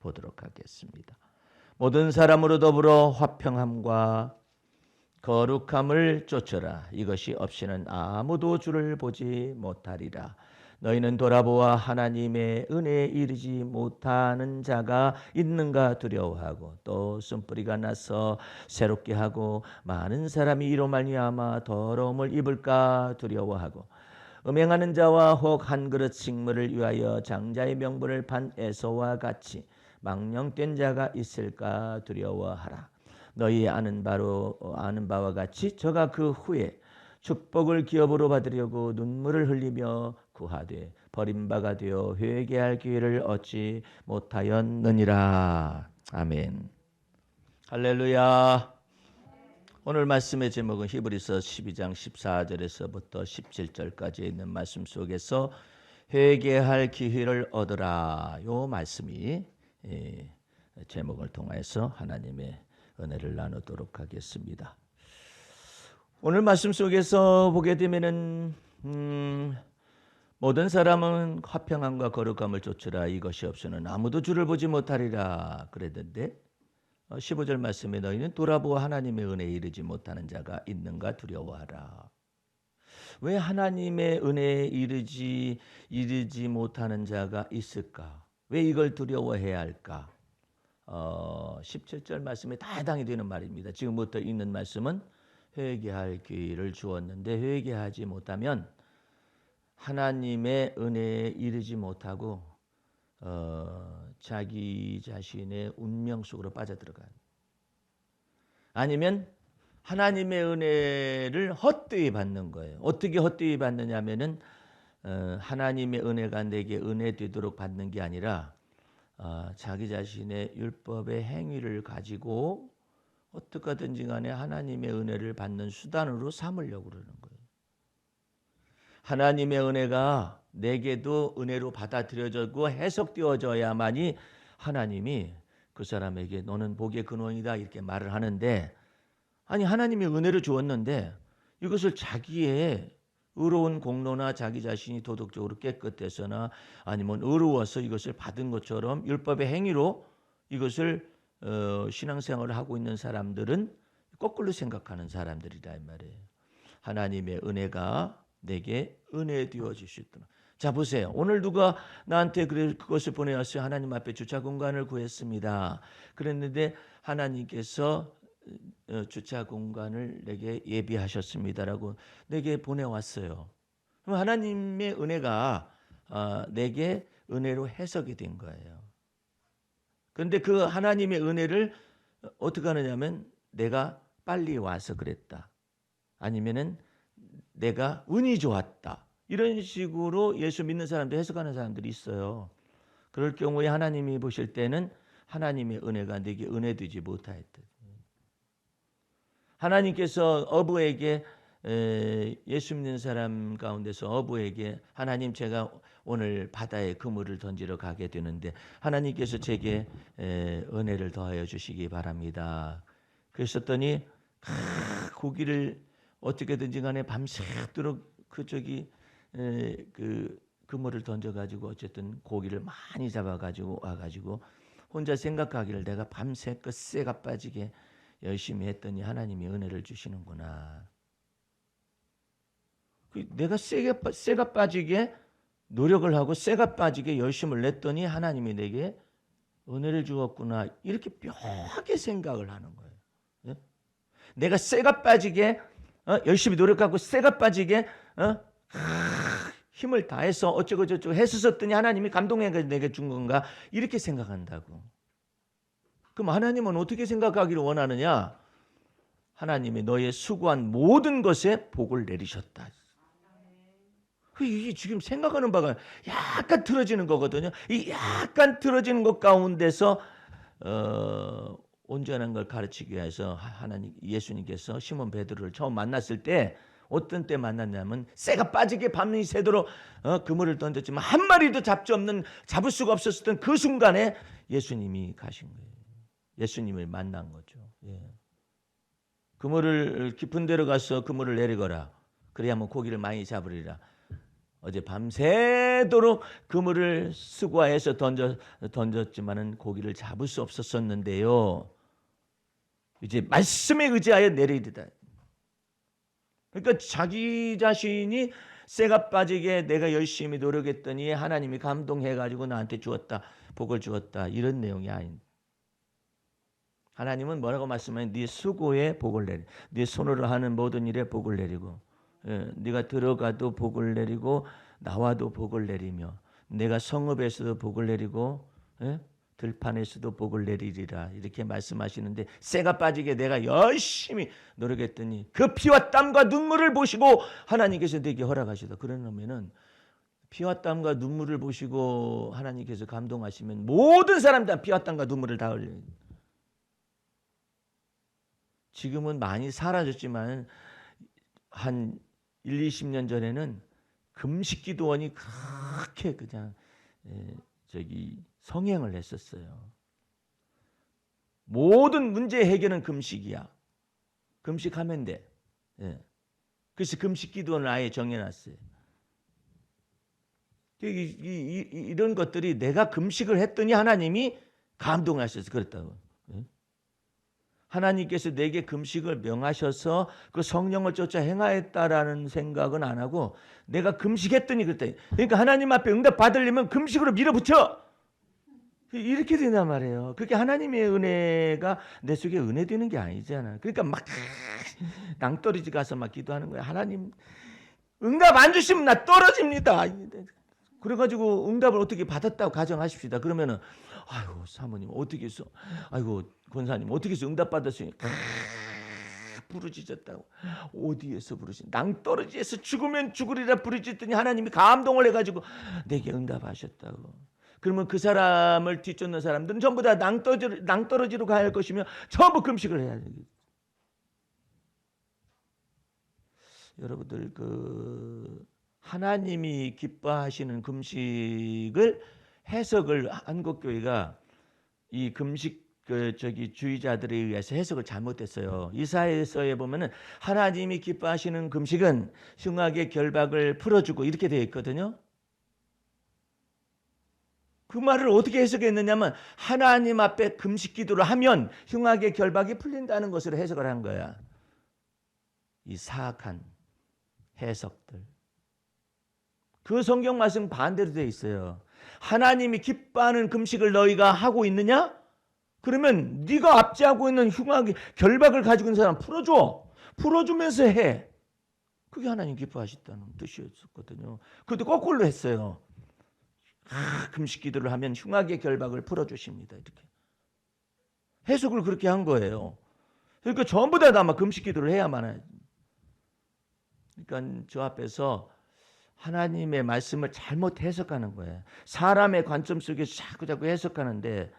보도록 하겠습니다. 모든 사람으로 더불어 화평함과 거룩함을 쫓으라. 이것이 없이는 아무도 주를 보지 못하리라. 너희는 돌아보아 하나님의 은혜에 이르지 못하는 자가 있는가 두려워하고 또 쓴뿌리가 나서 새롭게 하고 많은 사람이 이로 말미암아 더러움을 입을까 두려워하고 음행하는 자와 혹 한 그릇 식물을 위하여 장자의 명분을 판 에서와 같이 망령된 자가 있을까 두려워하라. 너희 아는 바와 같이 저가 그 후에 축복을 기업으로 받으려고 눈물을 흘리며 구하되 버림바가 되어 회개할 기회를 얻지 못하였느니라. 아멘. 할렐루야. 오늘 말씀의 제목은 히브리서 12장 14절에서부터 17절까지 있는 말씀 속에서 회개할 기회를 얻으라. 요 말씀이 제목을 통해서 하나님의 은혜를 나누도록 하겠습니다. 오늘 말씀 속에서 보게 되면은 모든 사람은 화평함과 거룩함을 쫓으라. 이것이 없이는 아무도 주를 보지 못하리라 그랬는데 15절 말씀에 너희는 돌아보아 하나님의 은혜에 이르지 못하는 자가 있는가 두려워하라. 왜 하나님의 은혜에 이르지 못하는 자가 있을까? 왜 이걸 두려워해야 할까? 17절 말씀에 다 해당이 되는 말입니다. 지금부터 읽는 말씀은 회개할 기회를 주었는데 회개하지 못하면 하나님의 은혜에 이르지 못하고 자기 자신의 운명 속으로 빠져들어간, 아니면 하나님의 은혜를 헛되이 받는 거예요. 어떻게 헛되이 받느냐면은 하나님의 은혜가 내게 은혜 되도록 받는 게 아니라 자기 자신의 율법의 행위를 가지고 어떻게 하든지 간에 하나님의 은혜를 받는 수단으로 삼으려고 그러는 거예요. 하나님의 은혜가 내게도 은혜로 받아들여지고 해석되어져야만이 하나님이 그 사람에게 너는 복의 근원이다 이렇게 말을 하는데, 아니 하나님이 은혜를 주었는데 이것을 자기의 의로운 공로나 자기 자신이 도덕적으로 깨끗해서나 아니면 의로워서 이것을 받은 것처럼 율법의 행위로 이것을 신앙생활을 하고 있는 사람들은 거꾸로 생각하는 사람들이다 이 말이에요. 하나님의 은혜가 내게 은혜 되어질 수 있도록. 자 보세요. 오늘 누가 나한테 그것을 보내왔어요. 하나님 앞에 주차 공간을 구했습니다. 그랬는데 하나님께서 주차 공간을 내게 예비하셨습니다라고 내게 보내왔어요. 그럼 하나님의 은혜가 내게 은혜로 해석이 된 거예요. 그런데 그 하나님의 은혜를 어떻게 하느냐면 내가 빨리 와서 그랬다. 아니면은 내가 운이 좋았다. 이런 식으로 예수 믿는 사람들 해석하는 사람들이 있어요. 그럴 경우에 하나님이 보실 때는 하나님의 은혜가 내게 은혜 되지 못하였다. 하나님께서 어부에게 예수 믿는 사람 가운데서 어부에게 하나님 제가 오늘 바다에 그물을 던지러 가게 되는데 하나님께서 제게 은혜를 더하여 주시기 바랍니다. 그랬더니 고기를 어떻게든지 간에 밤새도록 그 그물을 던져가지고 어쨌든 고기를 많이 잡아가지고 와가지고 혼자 생각하기를 내가 밤새껏 쇠가 빠지게 열심히 했더니 하나님이 은혜를 주시는구나. 내가 쇠가 빠지게 노력을 하고 쇠가 빠지게 열심을 냈더니 하나님이 내게 은혜를 주었구나. 이렇게 묘하게 생각을 하는 거예요. 네? 내가 쇠가 빠지게 열심히 노력하고 쇠가 빠지게 힘을 다해서 어쩌고 저쩌고 했었더니 하나님이 감동해서 내게 준 건가 이렇게 생각한다고. 그럼 하나님은 어떻게 생각하기를 원하느냐? 하나님이 너의 수고한 모든 것에 복을 내리셨다. 이게 지금 생각하는 바가 약간 틀어지는 거거든요. 이 약간 틀어지는 것 가운데서 온전한 걸 가르치기 위해서 예수님께서 시몬 베드로를 처음 만났을 때 어떤 때 만났냐면 쇠가 빠지게 밤이 새도록 그물을 던졌지만 한 마리도 잡을 수가 없었던 그 순간에 예수님이 가신 거예요. 예수님을 만난 거죠. 예. 그물을 깊은 데로 가서 그물을 내리거라. 그래야만 고기를 많이 잡으리라. 어제 밤새도록 그물을 수고해서 던졌지만은 고기를 잡을 수 없었었는데요. 이제 말씀에 의지하여 내리리다. 그러니까 자기 자신이 쇠가 빠지게 내가 열심히 노력했더니 하나님이 감동해가지고 나한테 주었다, 복을 주었다, 이런 내용이 아닌. 하나님은 뭐라고 말씀하냐? 네 수고에 복을 내리, 네 손으로 하는 모든 일에 복을 내리고, 네가 들어가도 복을 내리고 나와도 복을 내리며, 내가 성읍에서도 복을 내리고 들판에서도 복을 내리리라, 이렇게 말씀하시는데, 쇠가 빠지게 내가 열심히 노력했더니 그 피와 땀과 눈물을 보시고 하나님께서 내게 허락하시다. 그러면은 피와 땀과 눈물을 보시고 하나님께서 감동하시면 모든 사람 다 피와 땀과 눈물을 다 흘려요. 지금은 많이 사라졌지만 한 1, 20년 전에는 금식 기도원이 그렇게 그냥 성행을 했었어요. 모든 문제 해결은 금식이야. 금식하면 돼. 그래서 금식 기도원을 아예 정해놨어요. 이런 것들이 내가 금식을 했더니 하나님이 감동하셔서 그랬다고. 하나님께서 내게 금식을 명하셔서 그 성령을 쫓아 행하였다라는 생각은 안 하고 내가 금식했더니 그랬다. 그러니까 하나님 앞에 응답 받으려면 금식으로 밀어붙여. 이렇게 된단 말이에요. 그렇게 하나님의 은혜가 내 속에 은혜 되는 게 아니잖아. 그러니까 막 낭떠러지 가서 막 기도하는 거야. 하나님 응답 안 주시면 나 떨어집니다. 그래가지고 응답을 어떻게 받았다고 가정하십시다. 그러면은 아이고 사모님 어떻게 했어? 아이고 권사님 어떻게 해서 응답 받았으니 부르짖었다고. 어디에서 부르짖? 낭떠러지에서 죽으면 죽으리라 부르짖더니 하나님이 감동을 해가지고 내게 응답하셨다고. 그러면 그 사람을 뒤쫓는 사람들은 전부 다 낭떠러지로 가야 할 것이며 전부 금식을 해야 돼요. 여러분들 하나님이 기뻐하시는 금식을 해석을 한국교회가 이 금식 주의자들에 의해서 해석을 잘못했어요. 이사야서에 보면은 하나님이 기뻐하시는 금식은 흉악의 결박을 풀어주고 이렇게 되어 있거든요. 그 말을 어떻게 해석했느냐면 하나님 앞에 금식 기도를 하면 흉악의 결박이 풀린다는 것으로 해석을 한 거야. 이 사악한 해석들. 그 성경 말씀 반대로 되어 있어요. 하나님이 기뻐하는 금식을 너희가 하고 있느냐? 그러면 네가 압제하고 있는 흉악의 결박을 가지고 있는 사람 풀어줘. 풀어주면서 해. 그게 하나님 기뻐하셨다는 뜻이었거든요. 그것도 거꾸로 했어요. 금식 기도를 하면 흉악의 결박을 풀어주십니다. 이렇게 해석을 그렇게 한 거예요. 그러니까 전부 다 아마 금식 기도를 해야만 해요. 그러니까 저 앞에서 하나님의 말씀을 잘못 해석하는 거예요. 사람의 관점 속에서 자꾸 해석하는데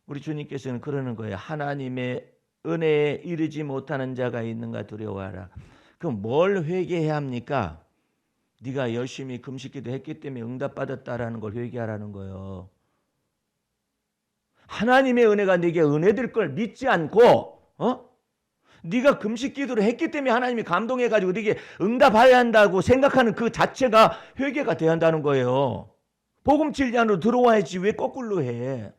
우리 주님께서는 그러는 거예요. 하나님의 은혜에 이르지 못하는 자가 있는가 두려워하라. 그럼 뭘 회개해야 합니까? 네가 열심히 금식기도 했기 때문에 응답받았다라는 걸 회개하라는 거예요. 하나님의 은혜가 네게 은혜될 걸 믿지 않고 네가 금식기도를 했기 때문에 하나님이 감동해가지고 네게 응답해야 한다고 생각하는 그 자체가 회개가 돼야 한다는 거예요. 복음 진리 안으로 들어와야지 왜 거꾸로 해?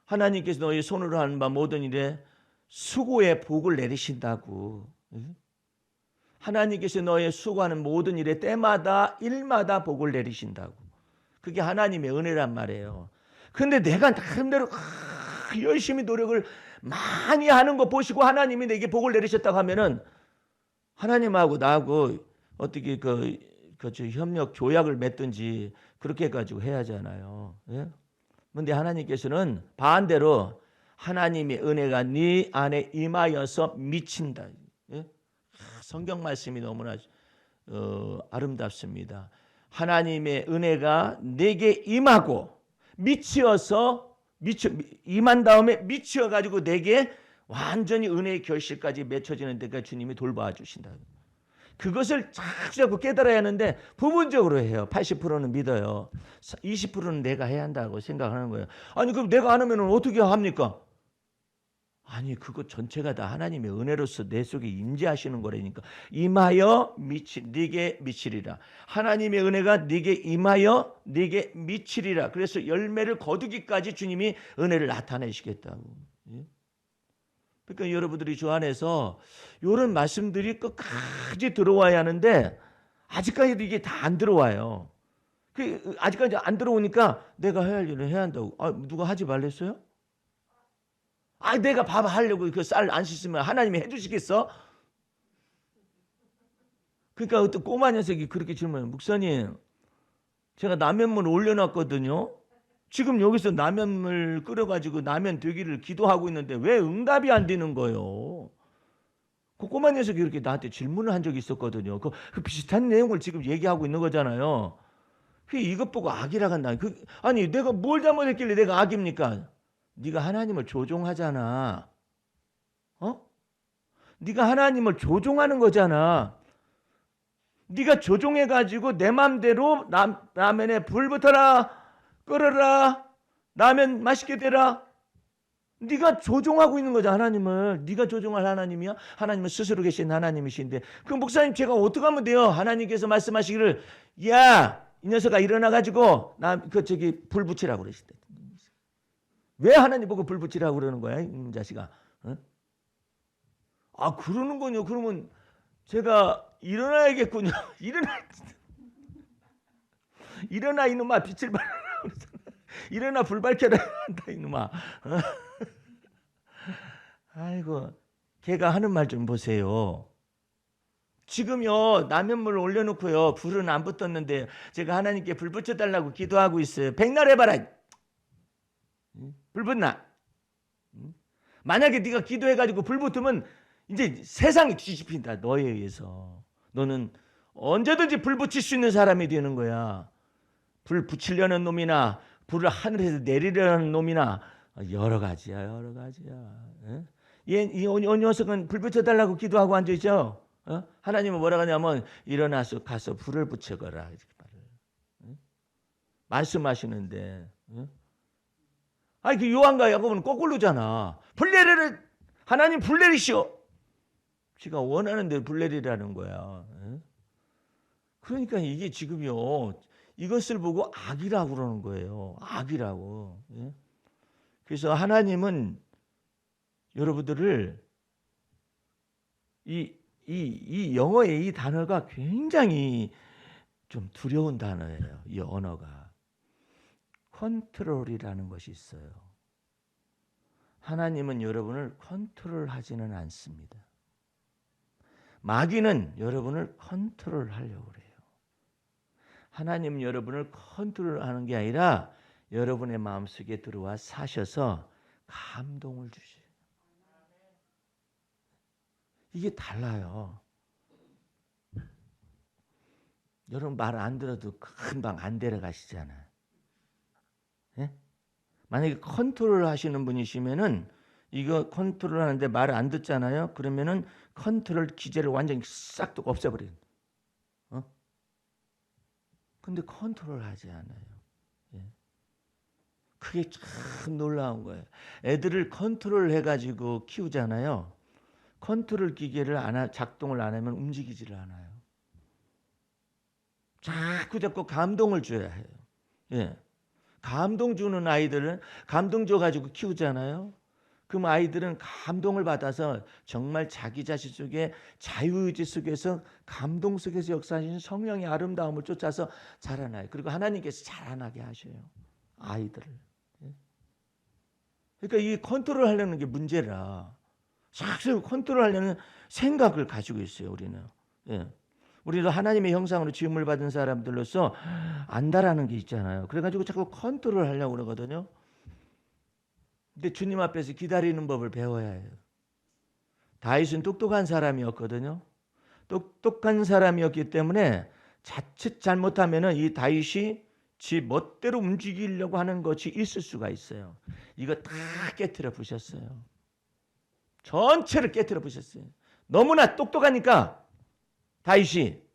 하나님께서 너희 손으로 하는 바 모든 일에 수고의 복을 내리신다고. 하나님께서 너의 수고하는 모든 일에 때마다 일마다 복을 내리신다고. 그게 하나님의 은혜란 말이에요. 근데 내가 나름대로 열심히 노력을 많이 하는 거 보시고 하나님이 내게 복을 내리셨다고 하면은 하나님하고 나하고 어떻게 협력 조약을 맺든지 그렇게 해가지고 해야 하잖아요. 그런데 하나님께서는 반대로 하나님의 은혜가 네 안에 임하여서 미친다. 성경 말씀이 너무나 아름답습니다. 하나님의 은혜가 내게 임하고 임한 다음에 미치어 가지고 내게 완전히 은혜의 결실까지 맺혀지는 데가 주님이 돌봐 주신다. 그것을 자꾸 깨달아야 하는데 부분적으로 해요. 80%는 믿어요. 20%는 내가 해야 한다고 생각하는 거예요. 아니 그럼 내가 안 하면 어떻게 합니까? 아니 그것 전체가 다 하나님의 은혜로서 내 속에 임재하시는 거라니까. 임하여 네게 미치리라. 하나님의 은혜가 네게 임하여 네게 미치리라. 그래서 열매를 거두기까지 주님이 은혜를 나타내시겠다고. 예? 그러니까 여러분들이 주 안에서 이런 말씀들이 끝까지 들어와야 하는데 아직까지도 이게 다 안 들어와요. 아직까지 안 들어오니까 내가 해야 할 일을 해야 한다고. 누가 하지 말랬어요? 내가 밥 하려고 그 쌀 안 씻으면 하나님이 해주시겠어? 그러니까 어떤 꼬마 녀석이 그렇게 질문해요. 목사님, 제가 라면물 올려놨거든요. 지금 여기서 라면물 끓여가지고 라면 되기를 기도하고 있는데 왜 응답이 안 되는 거예요? 그 꼬마 녀석이 이렇게 나한테 질문을 한 적이 있었거든요. 그 비슷한 내용을 지금 얘기하고 있는 거잖아요. 이것 보고 악이라 한다. 아니 내가 뭘 잘못했길래 내가 악입니까? 네가 하나님을 조종하잖아. 네가 하나님을 조종하는 거잖아. 네가 조종해가지고 내 맘대로 라면에 불 붙어라, 끓어라, 라면 맛있게 되라. 네가 조종하고 있는 거죠. 하나님을. 네가 조종할 하나님이야? 하나님은 스스로 계신 하나님이신데 그 목사님 제가 어떻게 하면 돼요? 하나님께서 말씀하시기를 야, 이 녀석아 일어나가지고 불 붙이라고 그러시대. 왜 하나님 보고 불 붙이라고 그러는 거야? 이 자식아. 그러는군요. 그러면 제가 일어나야겠군요. 일어나 이놈아, 빛을 발하라. 일어나 불 밝혀라 한다 이놈아. 아이고, 걔가 하는 말 좀 보세요. 지금요 라면물 올려놓고요 불은 안 붙었는데 제가 하나님께 불 붙여달라고 기도하고 있어요. 백날 해봐라. 불 붙나? 만약에 네가 기도해가지고 불 붙으면 이제 세상이 뒤집힌다. 너에 의해서. 너는 언제든지 불 붙일 수 있는 사람이 되는 거야. 불 붙이려는 놈이나 불을 하늘에서 내리려는 놈이나 여러 가지야. 이 녀석은 불 붙여달라고 기도하고 앉아있죠. 하나님은 뭐라고 하냐면 일어나서 가서 불을 붙여거라. 이렇게 말씀하시는데 그 요한과 야고보는 거꾸로잖아. 불 내리를 하나님 불 내리시오. 지가 원하는 대로 불 내리라는 거야. 그러니까 이게 지금요 이것을 보고 악이라고 그러는 거예요. 악이라고. 그래서 하나님은 여러분들을 이 영어의 이 단어가 굉장히 좀 두려운 단어예요. 이 언어가. 컨트롤이라는 것이 있어요. 하나님은 여러분을 컨트롤하지는 않습니다. 마귀는 여러분을 컨트롤하려고 그래요. 하나님은 여러분을 컨트롤하는 게 아니라 여러분의 마음속에 들어와 사셔서 감동을 주셔요. 이게 달라요. 여러분 말 안 들어도 금방 안 데려가시잖아요. 예? 만약에 컨트롤 하시는 분이시면은 이거 컨트롤 하는데 말을 안 듣잖아요. 그러면은 컨트롤 기제를 완전히 싹 없애버려요. 근데 컨트롤 하지 않아요. 예. 그게 참 놀라운 거예요. 애들을 컨트롤 해가지고 키우잖아요. 컨트롤 기계를 작동을 안 하면 움직이지를 않아요. 자꾸 감동을 줘야 해요. 예. 감동 주는 아이들은 감동 줘가지고 키우잖아요. 그럼 아이들은 감동을 받아서 정말 자기 자신 속에 자유의지 속에서 감동 속에서 역사하시는 성령의 아름다움을 쫓아서 자라나요. 그리고 하나님께서 자라나게 하셔요. 아이들을. 그러니까 이 컨트롤 하려는 게 문제라. 자꾸 컨트롤 하려는 생각을 가지고 있어요. 우리는. 예. 우리도 하나님의 형상으로 지음을 받은 사람들로서 안다라는 게 있잖아요. 그래가지고 자꾸 컨트롤 하려고 그러거든요. 근데 주님 앞에서 기다리는 법을 배워야 해요. 다윗은 똑똑한 사람이었거든요. 똑똑한 사람이었기 때문에 자칫 잘못하면은 이 다윗이 지 멋대로 움직이려고 하는 것이 있을 수가 있어요. 이거 다 깨트려 부셨어요. 전체를 깨트려 부셨어요. 너무나 똑똑하니까 다윗이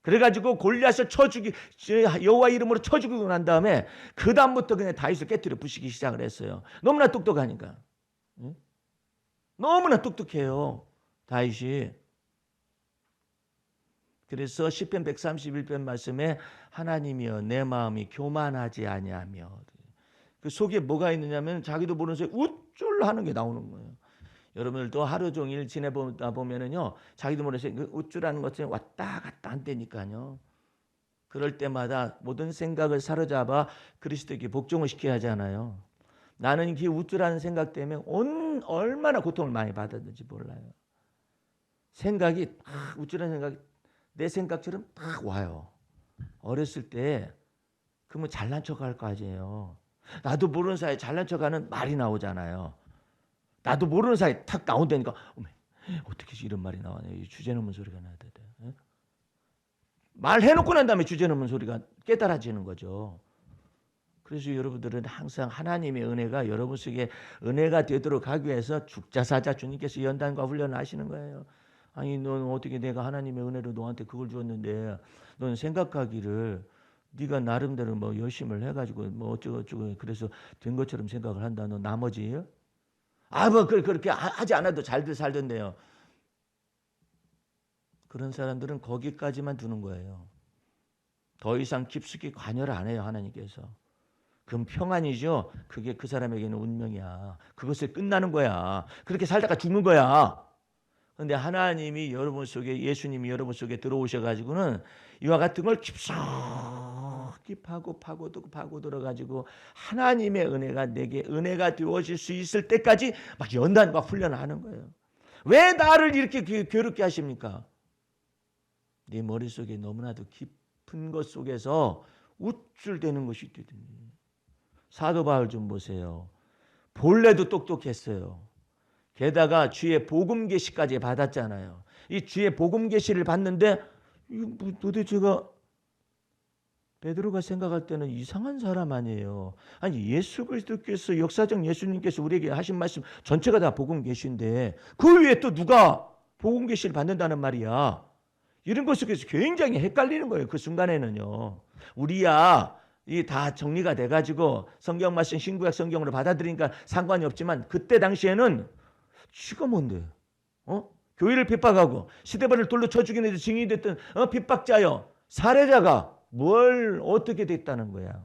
그래가지고 골리앗을 여호와 이름으로 쳐 죽이고 난 다음에 그 다음부터 그냥 다윗을 깨트려 부시기 시작을 했어요. 너무나 똑똑하니까. 너무나 똑똑해요, 다윗이. 그래서 시편 131편 말씀에 하나님이여 내 마음이 교만하지 아니하며, 그 속에 뭐가 있느냐면 자기도 모르는 사이에 우쭐 하는 게 나오는 거예요. 여러분들도 하루 종일 지내보다 보면은요, 자기도 모르는 사이에 그 우쭐하는 것들이 왔다 갔다 한다니까요. 그럴 때마다 모든 생각을 사로잡아 그리스도에게 복종을 시켜야 하잖아요. 나는 그 우쭐하는 생각 때문에 얼마나 고통을 많이 받았는지 몰라요. 생각이 우쭐한 생각이 내 생각처럼 딱 와요. 어렸을 때 그러면 잘난 척할 거 아니에요. 나도 모르는 사이에 잘난 척하는 말이 나오잖아요. 나도 모르는 사이에 탁 나온다니까 어떻게 이런 말이 나와요. 주제넘은 소리가 나야 돼. 말해놓고 난 다음에 주제넘은 소리가 깨달아지는 거죠. 그래서 여러분들은 항상 하나님의 은혜가 여러분 속에 은혜가 되도록 하기 위해서 죽자사자 주님께서 연단과 훈련을 하시는 거예요. 아니 넌 어떻게 내가 하나님의 은혜로 너한테 그걸 주었는데 넌 생각하기를 네가 나름대로 뭐 열심을 해가지고 뭐 어쩌고 그래서 된 것처럼 생각을 한다. 너 나머지 뭐 그렇게 하지 않아도 잘들 살던데요. 그런 사람들은 거기까지만 두는 거예요. 더 이상 깊숙이 관여를 안 해요, 하나님께서. 그럼 평안이죠. 그게 그 사람에게는 운명이야. 그것을 끝나는 거야. 그렇게 살다가 죽는 거야. 그런데 하나님이 여러분 속에, 예수님이 여러분 속에 들어오셔가지고는 이와 같은 걸 깊숙이 파고들어가지고 하나님의 은혜가 내게 은혜가 되어질 수 있을 때까지 막 연단과 훈련을 하는 거예요. 왜 나를 이렇게 괴롭게 하십니까? 네 머릿속에 너무나도 깊은 것 속에서 우쭐대는 것이 있거든요. 사도 바울 좀 보세요. 본래도 똑똑했어요. 게다가 주의 복음 계시까지 받았잖아요. 이 주의 복음 계시를 받는데 이거 도대체가 베드로가 생각할 때는 이상한 사람 아니에요. 아니 예수 그리스도께서 역사적 예수님께서 우리에게 하신 말씀 전체가 다 복음 계시인데 그 위에 또 누가 복음 계시를 받는다는 말이야. 이런 것 속에서 굉장히 헷갈리는 거예요. 그 순간에는요. 우리야 이 다 정리가 돼가지고 성경 말씀 신구약 성경으로 받아들이니까 상관이 없지만 그때 당시에는 지가 뭔데? 교회를 핍박하고 시대발을 돌로 쳐 죽이는 데 증인이 됐던 핍박자요. 살해자가 뭘 어떻게 됐다는 거야.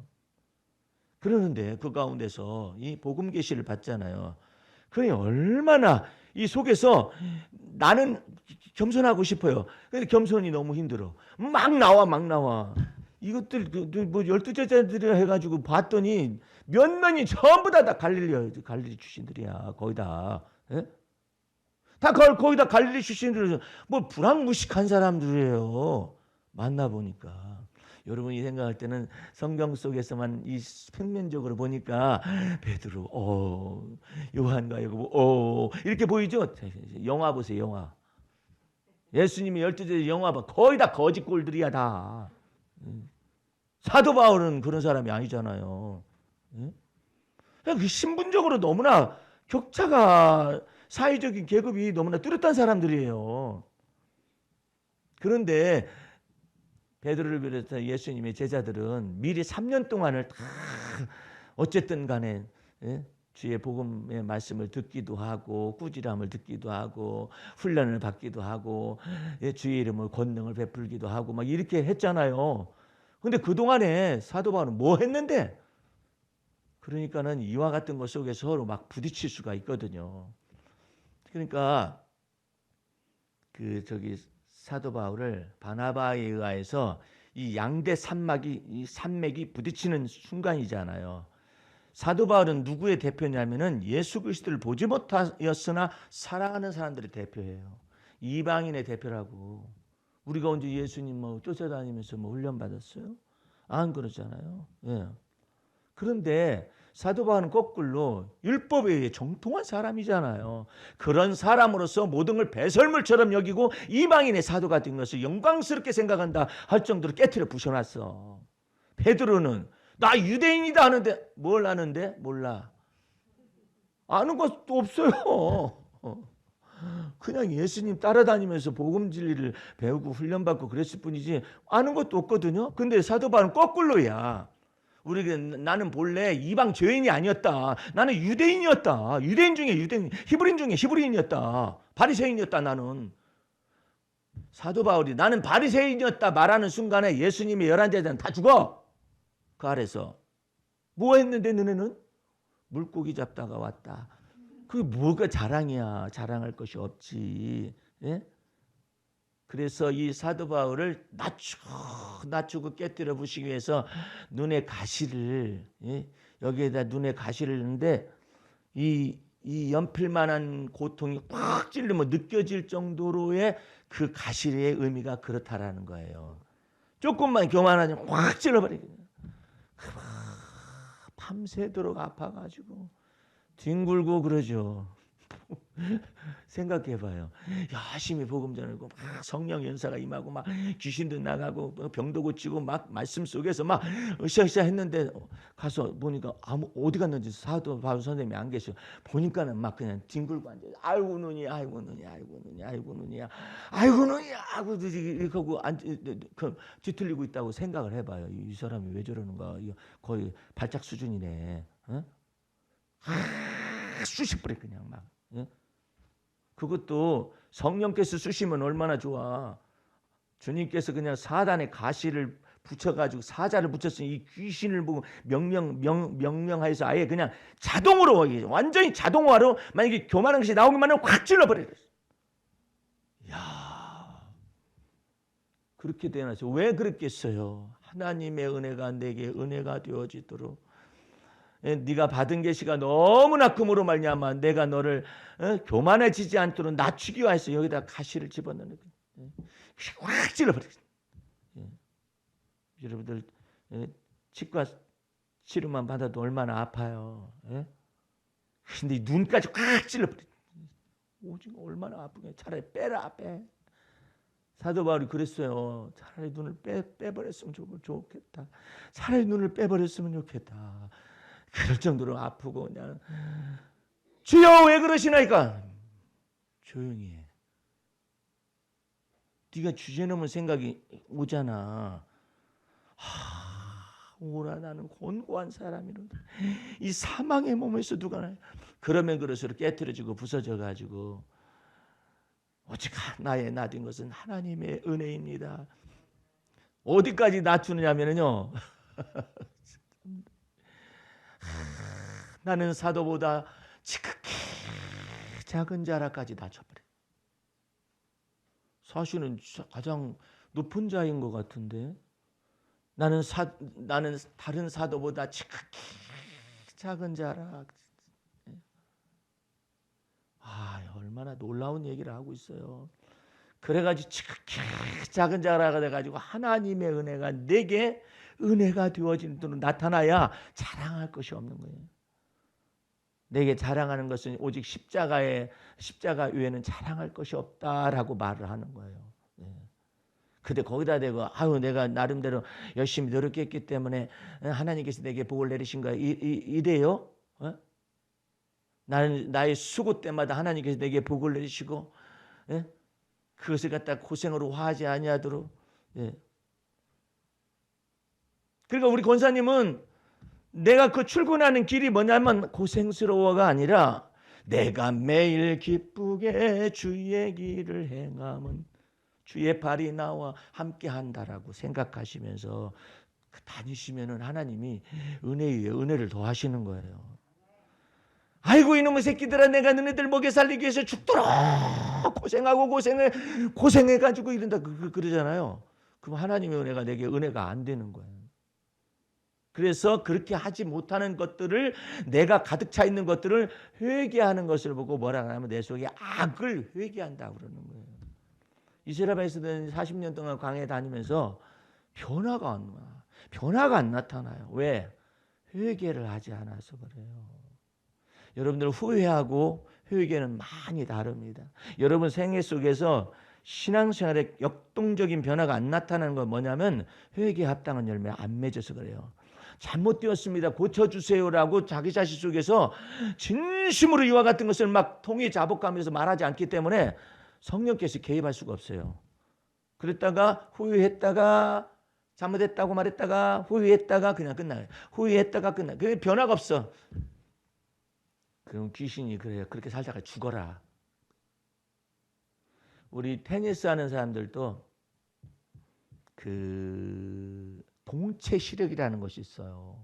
그러는데 그 가운데서 이 복음 계시를 받잖아요. 그게 얼마나 이 속에서 나는 겸손하고 싶어요. 근데 겸손이 너무 힘들어. 막 나와. 이것들 뭐 12제자들이라 해가지고 봤더니 몇 명이 전부 다 갈릴리 출신들이야. 거의 다. 예? 다 거의 다 갈릴리 출신들, 뭐 불황무식한 사람들이에요. 만나보니까. 여러분이 생각할 때는 성경 속에서만 이 평면적으로 보니까 베드로, 요한과 야고보, 이렇게 보이죠? 영화 보세요, 영화. 예수님이 12제자 영화 봐. 거의 다 거짓골들이야, 다. 사도 바울은 그런 사람이 아니잖아요. 그 신분적으로 너무나 격차가, 사회적인 계급이 너무나 뚜렷한 사람들이에요. 그런데 베드로를 비롯해서 예수님의 제자들은 미리 3년 동안을 다 어쨌든 간에 주의 복음의 말씀을 듣기도 하고 꾸지람을 듣기도 하고 훈련을 받기도 하고 주의 이름으로 권능을 베풀기도 하고 막 이렇게 했잖아요. 근데 그동안에 사도 바울은 뭐 했는데? 그러니까는 이와 같은 것 속에 서로 막 부딪힐 수가 있거든요. 그러니까 사도 바울을 바나바에 의하여서 이 양대 산맥이 부딪히는 순간이잖아요. 사도 바울은 누구의 대표냐면은 예수 그리스도를 보지 못하였으나 사랑하는 사람들의 대표예요. 이방인의 대표라고. 우리가 언제 예수님 쫓아다니면서 훈련 받았어요? 안 그러잖아요. 예. 그런데 사도 바울은 거꾸로 율법에 의해 정통한 사람이잖아요. 그런 사람으로서 모든 걸 배설물처럼 여기고 이방인의 사도가 된 것을 영광스럽게 생각한다 할 정도로 깨트려 부셔놨어. 베드로는 나 유대인이다 하는데 뭘 아는데? 몰라. 아는 것도 없어요. 그냥 예수님 따라다니면서 복음 진리를 배우고 훈련받고 그랬을 뿐이지 아는 것도 없거든요. 근데 사도 바울은 거꾸로야. 나는 본래 이방 죄인이 아니었다. 나는 유대인이었다. 유대인 중에 유대인, 히브리인 중에 히브리인이었다. 바리새인이었다. 나는 사도 바울이 나는 바리새인이었다 말하는 순간에 예수님이 11제자는 다 죽어. 그 아래서 뭐 했는데 너네는 물고기 잡다가 왔다. 그게 뭐가 자랑이야. 자랑할 것이 없지. 예? 그래서 이 사도 바울을 낮추고 깨뜨려 부시기 위해서 눈에 가시를, 예? 여기에다 눈에 가시를 넣는데 이 연필만한 고통이 꽉 찔리면 느껴질 정도로의 그 가시의 의미가 그렇다라는 거예요. 조금만 교만하니 확 찔러버리거든요. 밤새도록 아파가지고 뒹굴고 그러죠. 생각해봐요. 열심히 복음 전하고 막 성령 연사가 임하고 막 귀신도 나가고 병도 고치고 막 말씀 속에서 막 으쌰으쌰 했는데 가서 보니까 어디 갔는지 사도 바울 선생님이 안 계셔. 보니까는 막 그냥 뒹굴고 앉아. 아이고 눈이, 아이고 눈이, 아이고 눈이, 아이고 눈이야, 아이고 눈이야 하고 이렇게 하고 뒤틀리고 있다고 생각을 해봐요. 이 사람이 왜 저러는가? 거의 발작 수준이네. 어? 수십 뿌리 그냥 막. 예? 그것도 성령께서 쑤시면 얼마나 좋아. 주님께서 그냥 사단의 가시를 붙여가지고 사자를 붙였으니 이 귀신을 보고 명령하여서 아예 그냥 자동으로 완전히 자동화로 만약에 교만한 것이 나오기만 하면 확 찔러버려요. 야, 그렇게 되어나서 왜 그랬겠어요? 하나님의 은혜가 내게 은혜가 되어지도록 네가 받은 계시가 너무나 금으로 말미암아 내가 너를 교만해지지 않도록 낮추기 위해서 여기다 가시를 집어넣는 거예요. 확 찔러버리겠습니다. 여러분들 치과 치료만 받아도 얼마나 아파요. 근데 눈까지 확 찔러버리죠. 오징어 얼마나 아프게. 차라리 빼라 빼. 사도 바울이 그랬어요. 차라리 눈을 빼버렸으면 좋겠다. 차라리 눈을 빼버렸으면 좋겠다. 그럴 정도로 아프고 그냥 주여 왜 그러시나이까? 조용히 해. 네가 주제넘은 생각이 오잖아. 오라 나는 곤고한 사람이로다. 이 사망의 몸에서 누가 나요? 그러면 그럴수록 깨트려지고 부서져가지고 오직 나의 낮은 것은 하나님의 은혜입니다. 어디까지 낮추느냐면요. 나는 사도보다 지극히 작은 자라까지 낮춰버려. 사실은 가장 높은 자인 것 같은데 나는 다른 사도보다 지극히 작은 자라. 얼마나 놀라운 얘기를 하고 있어요. 그래가지고 지극히 작은 자라가 돼가지고 하나님의 은혜가 내게 은혜가 되어지는 대로 나타나야 자랑할 것이 없는 거예요. 내게 자랑하는 것은 오직 십자가 외에는 자랑할 것이 없다라고 말을 하는 거예요. 근데 거기다 대고 내가 나름대로 열심히 노력했기 때문에 하나님께서 내게 복을 내리신 거야. 이래요? 나의 수고 때마다 하나님께서 내게 복을 내리시고 그것을 갖다 고생으로 화하지 아니하도록. 그러니까 우리 권사님은 내가 그 출근하는 길이 뭐냐면 고생스러워가 아니라 내가 매일 기쁘게 주의 길을 행함은 주의 발이 나와 함께 한다라고 생각하시면서 다니시면은 하나님이 은혜 위에 은혜를 더하시는 거예요. 아이고 이놈의 새끼들아 내가 너네들 먹여 살리기 위해서 죽도록 고생하고 고생해가지고 이런다 그러잖아요. 그럼 하나님의 은혜가 내게 은혜가 안 되는 거예요. 그래서 그렇게 하지 못하는 것들을 내가 가득 차 있는 것들을 회개하는 것을 보고 뭐라 하냐면 내 속에 악을 회개한다고 그러는 거예요. 이스라엘에서는 40년 동안 광야에 다니면서 변화가 안 나타나요. 왜? 회개를 하지 않아서 그래요. 여러분들 후회하고 회개는 많이 다릅니다. 여러분 생애 속에서 신앙생활에 역동적인 변화가 안 나타나는 건 뭐냐면 회개에 합당한 열매 안 맺어서 그래요. 잘못되었습니다. 고쳐주세요라고 자기 자신 속에서 진심으로 이와 같은 것을 막 통해 자복하면서 말하지 않기 때문에 성령께서 개입할 수가 없어요. 그랬다가 후회했다가 잘못했다고 말했다가 후회했다가 그냥 끝나요. 후회했다가 끝나. 그 변화가 없어. 그럼 귀신이 그래요. 그렇게 살다가 죽어라. 우리 테니스 하는 사람들도 그 동체 시력이라는 것이 있어요.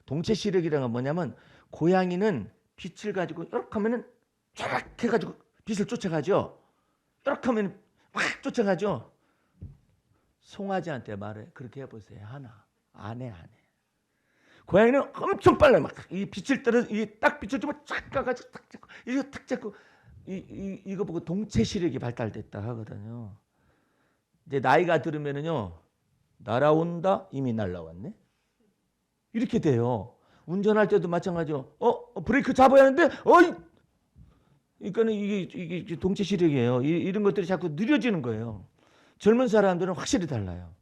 동체 시력이라는 건 뭐냐면 고양이는 빛을 가지고 이렇게 하면은 쫙 해가지고 빛을 쫓아가죠. 이렇게 하면 확 쫓아가죠. 송아지한테 말해. 그렇게 해보세요. 하나. 안 해. 고양이는 엄청 빨라요. 막 이 빛을 따라 딱 빛을 주면 쫙 가가지고 딱 잡고 이거 탁 잡고 이거 보고 동체 시력이 발달됐다 하거든요. 이제 나이가 들으면은요. 날아온다 이미 날아왔네. 이렇게 돼요. 운전할 때도 마찬가지죠. 브레이크 잡아야 하는데 그러니까는 이게 동체 시력이에요. 이런 것들이 자꾸 느려지는 거예요. 젊은 사람들은 확실히 달라요.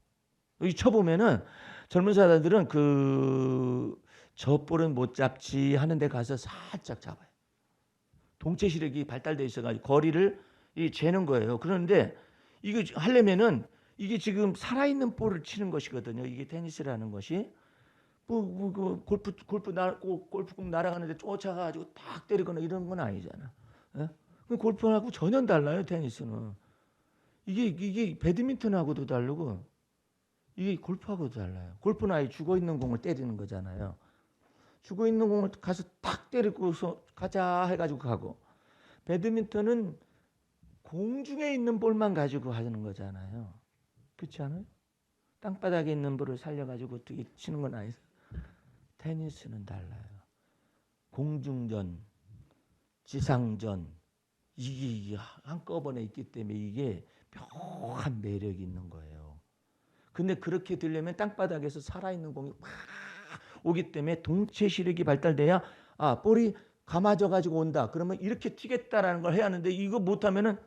여기 쳐보면은 젊은 사람들은 그 젖볼은 못 잡지 하는데 가서 살짝 잡아요. 동체 시력이 발달돼 있어가지고 거리를 재는 거예요. 그런데 이거 하려면은 이게 지금 살아있는 볼을 치는 것이거든요. 이게 테니스라는 것이 골프공 날아가는데 쫓아가지고 딱 때리거나 이런 건 아니잖아. 예? 골프하고 전혀 달라요. 테니스는 이게 배드민턴하고도 다르고 이게 골프하고도 달라요. 골프는 아예 죽어있는 공을 때리는 거잖아요. 죽어있는 공을 가서 탁 때리고서 가자 해가지고 가고, 배드민턴은 공중에 있는 볼만 가지고 하는 거잖아요. 그렇지 않아요? 땅바닥에 있는 볼을 살려가지고 어떻게 치는 건 아니죠. 테니스는 달라요. 공중전, 지상전 이게 한꺼번에 있기 때문에 이게 묘한 매력이 있는 거예요. 근데 그렇게 되려면 땅바닥에서 살아있는 공이 막 오기 때문에 동체 시력이 발달돼야 볼이 감아져 가지고 온다. 그러면 이렇게 튀겠다라는 걸 해야 하는데 이거 못하면은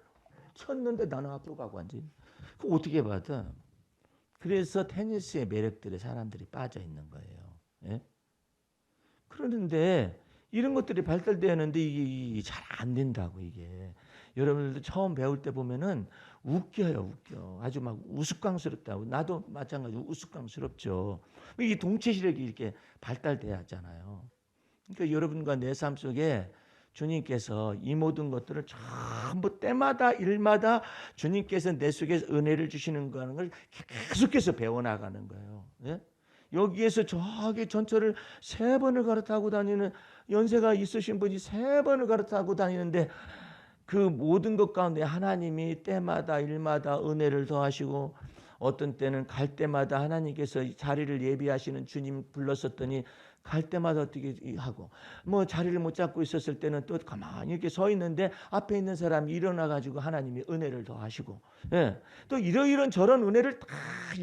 쳤는데 나는 앞으로 가고 앉아. 그거 어떻게 받아? 그래서 테니스의 매력들에 사람들이 빠져 있는 거예요. 예? 그러는데 이런 것들이 발달되는데 이게 잘 안 된다고 이게. 여러분들도 처음 배울 때 보면은 웃겨요. 아주 막 우스꽝스럽다고. 나도 마찬가지로 우스꽝스럽죠. 이 동체 시력이 이렇게 발달돼야 하잖아요. 그러니까 여러분과 내 삶 속에 주님께서 이 모든 것들을 전부 때마다 일마다 주님께서 내 속에 은혜를 주시는 거라는 걸 계속해서 배워나가는 거예요. 예? 여기에서 저기 전철을 3번을 갈아타고 다니는 연세가 있으신 분이 3번을 갈아타고 다니는데 그 모든 것 가운데 하나님이 때마다 일마다 은혜를 더하시고 어떤 때는 갈 때마다 하나님께서 자리를 예비하시는 주님 불렀었더니 갈 때마다 어떻게 하고 뭐 자리를 못 잡고 있었을 때는 또 가만히 이렇게 서 있는데 앞에 있는 사람이 일어나 가지고 하나님이 은혜를 더하시고 예. 또 이런 저런 은혜를 다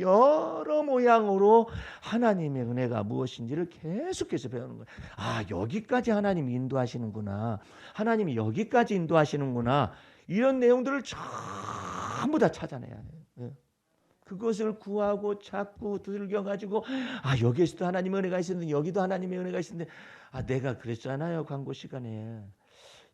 여러 모양으로 하나님의 은혜가 무엇인지를 계속해서 배우는 거예요. 여기까지 하나님이 인도하시는구나. 하나님이 여기까지 인도하시는구나. 이런 내용들을 전부 다 찾아내야 해요. 예. 그것을 구하고 찾고 들겨가지고 여기에서도 하나님의 은혜가 있었는데 여기도 하나님의 은혜가 있었는데 내가 그랬잖아요. 광고 시간에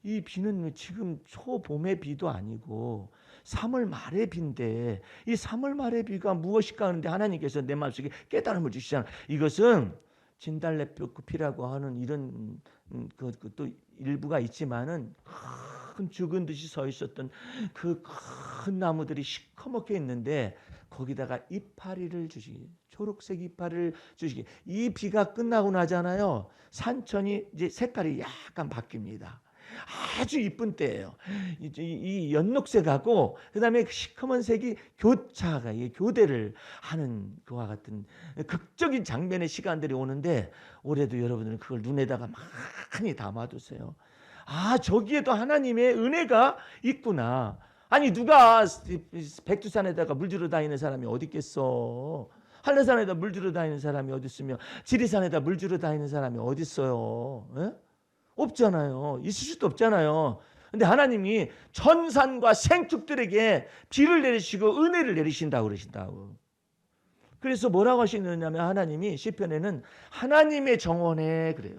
이 비는 지금 초봄의 비도 아니고 3월 말의 비인데 이 3월 말의 비가 무엇일까 하는데 하나님께서 내 마음속에 깨달음을 주시잖아요. 이것은 진달래꽃이라고 하는 이런 또 일부가 있지만은 큰 죽은 듯이 서 있었던 그 큰 나무들이 시커멓게 있는데 거기다가 이파리를 주시기, 초록색 이파리를 주시기. 이 비가 끝나고 나잖아요. 산천이 이제 색깔이 약간 바뀝니다. 아주 이쁜 때예요. 이 연녹색하고 그다음에 시커먼 색이 교대를 하는 그와 같은 극적인 장면의 시간들이 오는데 올해도 여러분들은 그걸 눈에다가 많이 담아두세요. 저기에도 하나님의 은혜가 있구나. 아니 누가 백두산에다가 물주러 다니는 사람이 어디 있겠어. 한라산에다 물주러 다니는 사람이 어디 있으며 지리산에다 물주러 다니는 사람이 어디 있어요. 에? 없잖아요. 있을 수도 없잖아요. 근데 하나님이 천산과 생축들에게 비를 내리시고 은혜를 내리신다고 그러신다고. 그래서 뭐라고 하시느냐면 하나님이 시편에는 하나님의 정원에 그래요.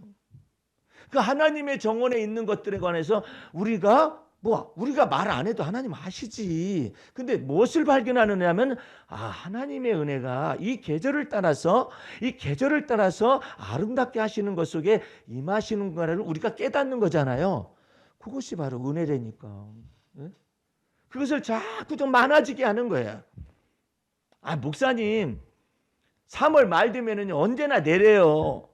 그 하나님의 정원에 있는 것들에 관해서 우리가 뭐 우리가 말 안 해도 하나님 아시지. 근데 무엇을 발견하느냐면 하나님의 은혜가 이 계절을 따라서 아름답게 하시는 것 속에 임하시는 거를 우리가 깨닫는 거잖아요. 그것이 바로 은혜라니까. 예? 그것을 자꾸 좀 많아지게 하는 거예요. 목사님 3월 말 되면은 언제나 내려요.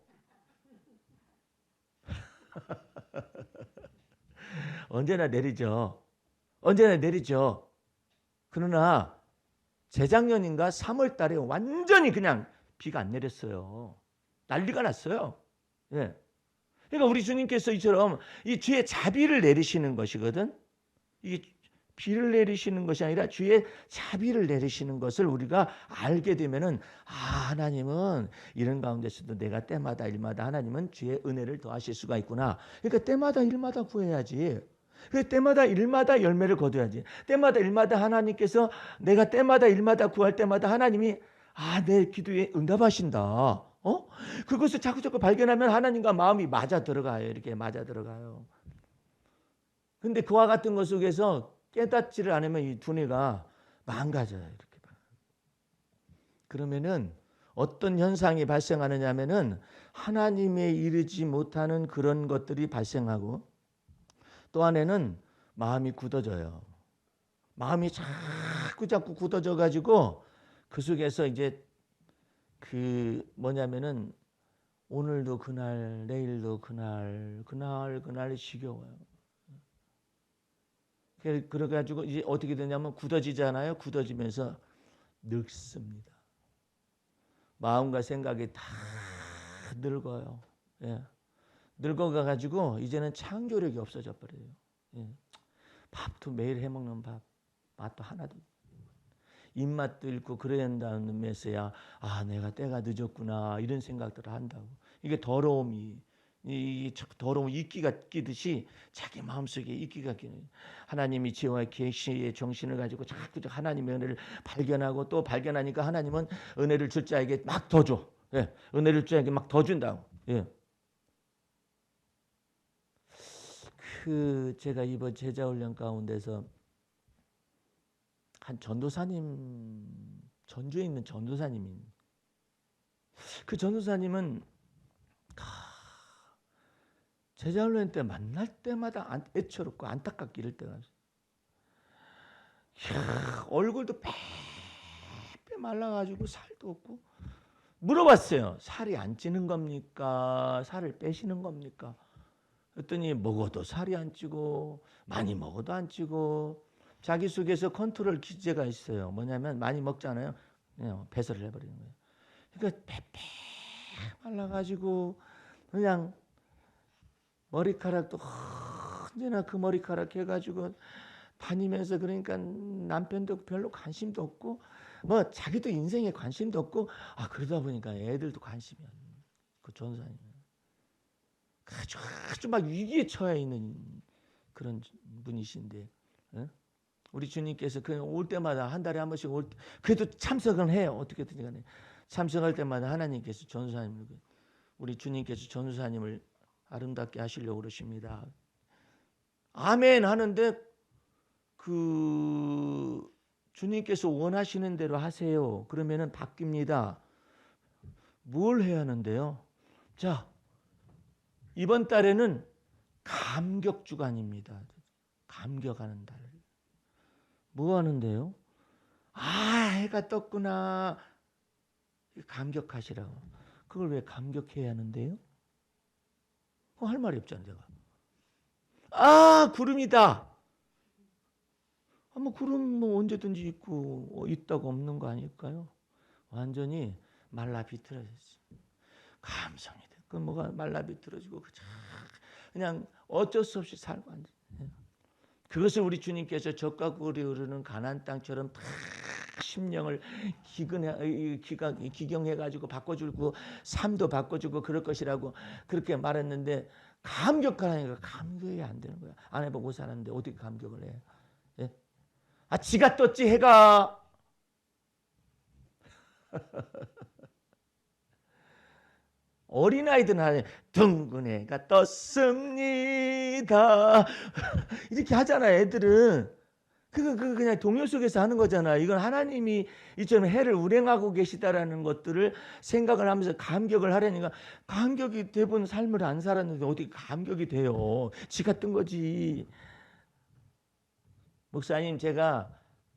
언제나 내리죠. 언제나 내리죠. 그러나 재작년인가 3월 달에 완전히 그냥 비가 안 내렸어요. 난리가 났어요. 예. 그러니까 우리 주님께서 이처럼 이 주의 자비를 내리시는 것이거든. 이 비를 내리시는 것이 아니라 주의 자비를 내리시는 것을 우리가 알게 되면은 하나님은 이런 가운데서도 내가 때마다 일마다 하나님은 주의 은혜를 더하실 수가 있구나. 그러니까 때마다 일마다 구해야지. 그 때마다 일마다 열매를 거둬야지. 때마다 일마다 하나님께서 내가 때마다 일마다 구할 때마다 하나님이 내 기도에 응답하신다. 그것을 자꾸 발견하면 하나님과 마음이 맞아 들어가요. 이렇게 맞아 들어가요. 근데 그와 같은 것 속에서 깨닫지를 않으면 이 두뇌가 망가져요. 이렇게. 그러면은 어떤 현상이 발생하느냐면은 하나님에 이르지 못하는 그런 것들이 발생하고 또 안에는 마음이 굳어져요. 마음이 자꾸 굳어져 가지고 그 속에서 이제 뭐냐면은 오늘도 그날, 내일도 그날 지겨워요. 그래가지고 이제 어떻게 되냐면 굳어지잖아요. 굳어지면서 늙습니다. 마음과 생각이 다 늙어요. 예. 늙어가가지고 이제는 창조력이 없어져 버려요. 예. 밥도 매일 해먹는 밥, 맛도 하나도. 입맛도 잃고 그래야 다음에서야 내가 때가 늦었구나 이런 생각들을 한다고. 이게 더러움이 이 더러운 이끼가 끼듯이 자기 마음속에 이끼가 끼는 하나님이 지혜와 계시의 정신을 가지고 자꾸 하나님의 은혜를 발견하고 또 발견하니까 하나님은 은혜를 줄 자에게 막 더 줘. 예. 은혜를 줄 자에게 막 더 준다고. 예. 제가 이번 제자훈련 가운데서 한 전도사님, 전주에 있는 전도사님이 그 전도사님은 제자훈련 때 만날 때마다 애처롭고 안타깝게 이럴 때가 있어요. 얼굴도 빼빼 말라가지고 살도 없고 물어봤어요. 살이 안 찌는 겁니까? 살을 빼시는 겁니까? 그랬더니 먹어도 살이 안 찌고 많이 먹어도 안 찌고 자기 속에서 컨트롤 기제가 있어요. 뭐냐면 많이 먹잖아요. 그냥 배설을 해버리는 거예요. 그러니까 빼빼 말라가지고 그냥 머리카락도 언제나 그 머리카락 해가지고 다니면서 그러니까 남편도 별로 관심도 없고 뭐 자기도 인생에 관심도 없고 그러다 보니까 애들도 관심이 없는 그 전사님 아주 막 위기에 처해 있는 그런 분이신데 우리 주님께서 올 때마다 한 달에 한 번씩 그래도 참석은 해요. 어떻게든 간에 참석할 때마다 하나님께서 전사님을 우리 주님께서 전사님을 아름답게 하시려고 그러십니다. 아멘 하는데 주님께서 원하시는 대로 하세요. 그러면은 바뀝니다. 뭘 해야 하는데요? 자, 이번 달에는 감격 주간입니다. 감격하는 달. 뭐 하는데요? 해가 떴구나. 감격하시라고. 그걸 왜 감격해야 하는데요? 할 말이 없잖아요, 제가. 구름이다. 구름 언제든지 있다고 없는 거 아닐까요? 완전히 말라 비틀어졌어요. 감성이 돼. 뭐가 말라 비틀어지고 그냥 어쩔 수 없이 살고 앉아. 그것을 우리 주님께서 적과 꿀이 흐르는 가나안 땅처럼 다 심령을 기경해가지고 바꿔주고 삶도 바꿔주고 그럴 것이라고 그렇게 말했는데 감격하라니까 감격이 안 되는 거야. 안 해보고 살았는데 어떻게 감격을 해? 예? 지가 떴지 해가. 어린아이들은 하네. 둥근 애가 떴습니다. 이렇게 하잖아, 애들은. 그거 그냥 동요 속에서 하는 거잖아. 이건 하나님이 이처럼 해를 운행하고 계시다라는 것들을 생각을 하면서 감격을 하려니까, 감격이 돼본 삶을 안 살았는데 어떻게 감격이 돼요? 지가 뜬 거지. 목사님, 제가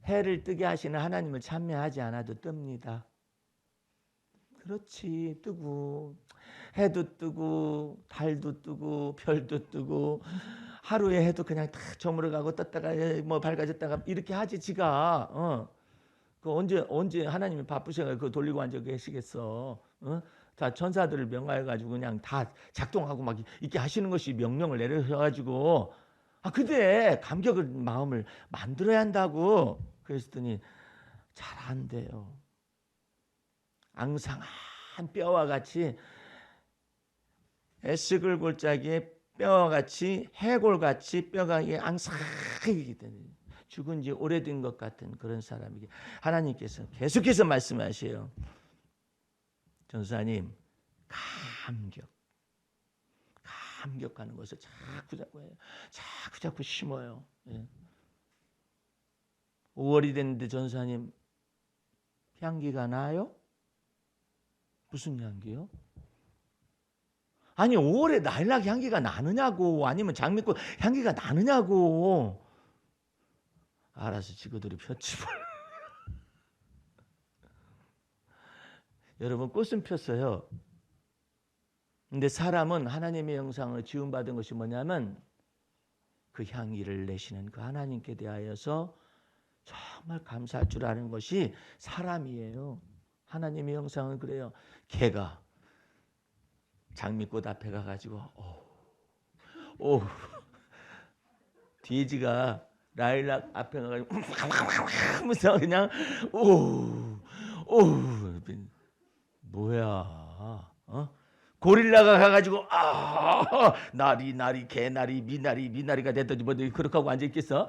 해를 뜨게 하시는 하나님을 찬미하지 않아도 뜹니다. 그렇지, 뜨고 해도 뜨고 달도 뜨고 별도 뜨고 하루에 해도 그냥 탁 저물어가고 떴다가 뭐 밝아졌다가 이렇게 하지. 지가 그 언제 하나님이 바쁘셔가 그거 돌리고 앉아 계시겠어? 다 천사들을 명하여 가지고 그냥 다 작동하고 막 이렇게 하시는 것이 명령을 내려셔가지고, 근데 감격을 마음을 만들어야 한다고. 그랬더니 잘 안 돼요. 앙상한 뼈와 같이, 에스글 골짜기에 뼈와 같이, 해골같이 뼈가 앙상하게 되는, 죽은 지 오래된 것 같은 그런 사람에게 하나님께서 계속해서 말씀하셔요. 전사님, 감격하는 것을 자꾸 해요. 자꾸 심어요. 5월이 됐는데 전사님, 향기가 나요? 무슨 향기요? 아니, 5월에 나일락 향기가 나느냐고, 아니면 장미꽃 향기가 나느냐고. 알아서 지구들이 폈지 뭘. 여러분, 꽃은 폈어요. 근데 사람은 하나님의 형상으로 지음받은 것이 뭐냐면 그 향기를 내시는 그 하나님께 대하여서 정말 감사할 줄 아는 것이 사람이에요. 하나님의 형상은 그래요. 개가 장미꽃 앞에 가가지고 돼지가 라일락 앞에 가가지고 하면서 그냥 뭐야? 고릴라가 가가지고 나리 개나리 미나리가 됐더니 뭐 그렇게 하고 앉아 있겠어?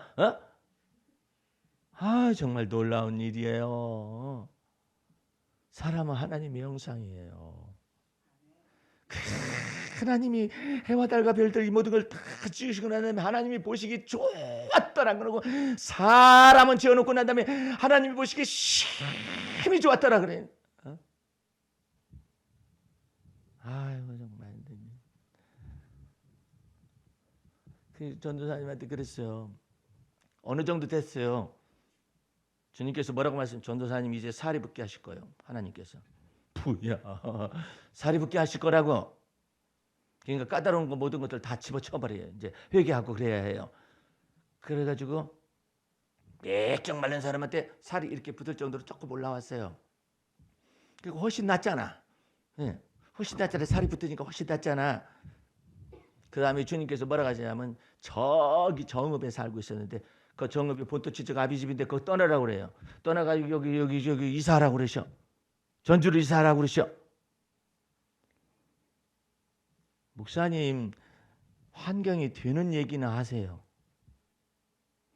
정말 놀라운 일이에요. 사람은 하나님의 형상이에요. 하나님이 해와 달과 별들 이 모든 걸 다 지으시고 난 다음에 하나님이 보시기 좋았더라 그러고, 사람은 지어놓고 난 다음에 하나님이 보시기 심히 좋았더라 그래. 아이고 정말. 그 전도사님한테 그랬어요. 어느 정도 됐어요. 주님께서 뭐라고 말씀? 전도사님 이제 살이 붙게 하실 거예요. 하나님께서. 뭐야? 살이 붙게 하실 거라고. 그러니까 까다로운 거 모든 것들 다 집어쳐버려요. 이제 회개하고 그래야 해요. 그래가지고 매쩍 마른 사람한테 살이 이렇게 붙을 정도로 조금 올라왔어요. 그리고 훨씬 낫잖아. 훨씬 낫잖아. 살이 붙으니까 훨씬 낫잖아. 그 다음에 주님께서 뭐라고 하시냐면, 저기 정읍에 살고 있었는데 그 정읍이 본토 지적 아비집인데 그거 떠나라고 그래요. 떠나가지고 여기 이사하라고 그러셔. 전주로 이사하라고 그러셔. 목사님, 환경이 되는 얘기나 하세요.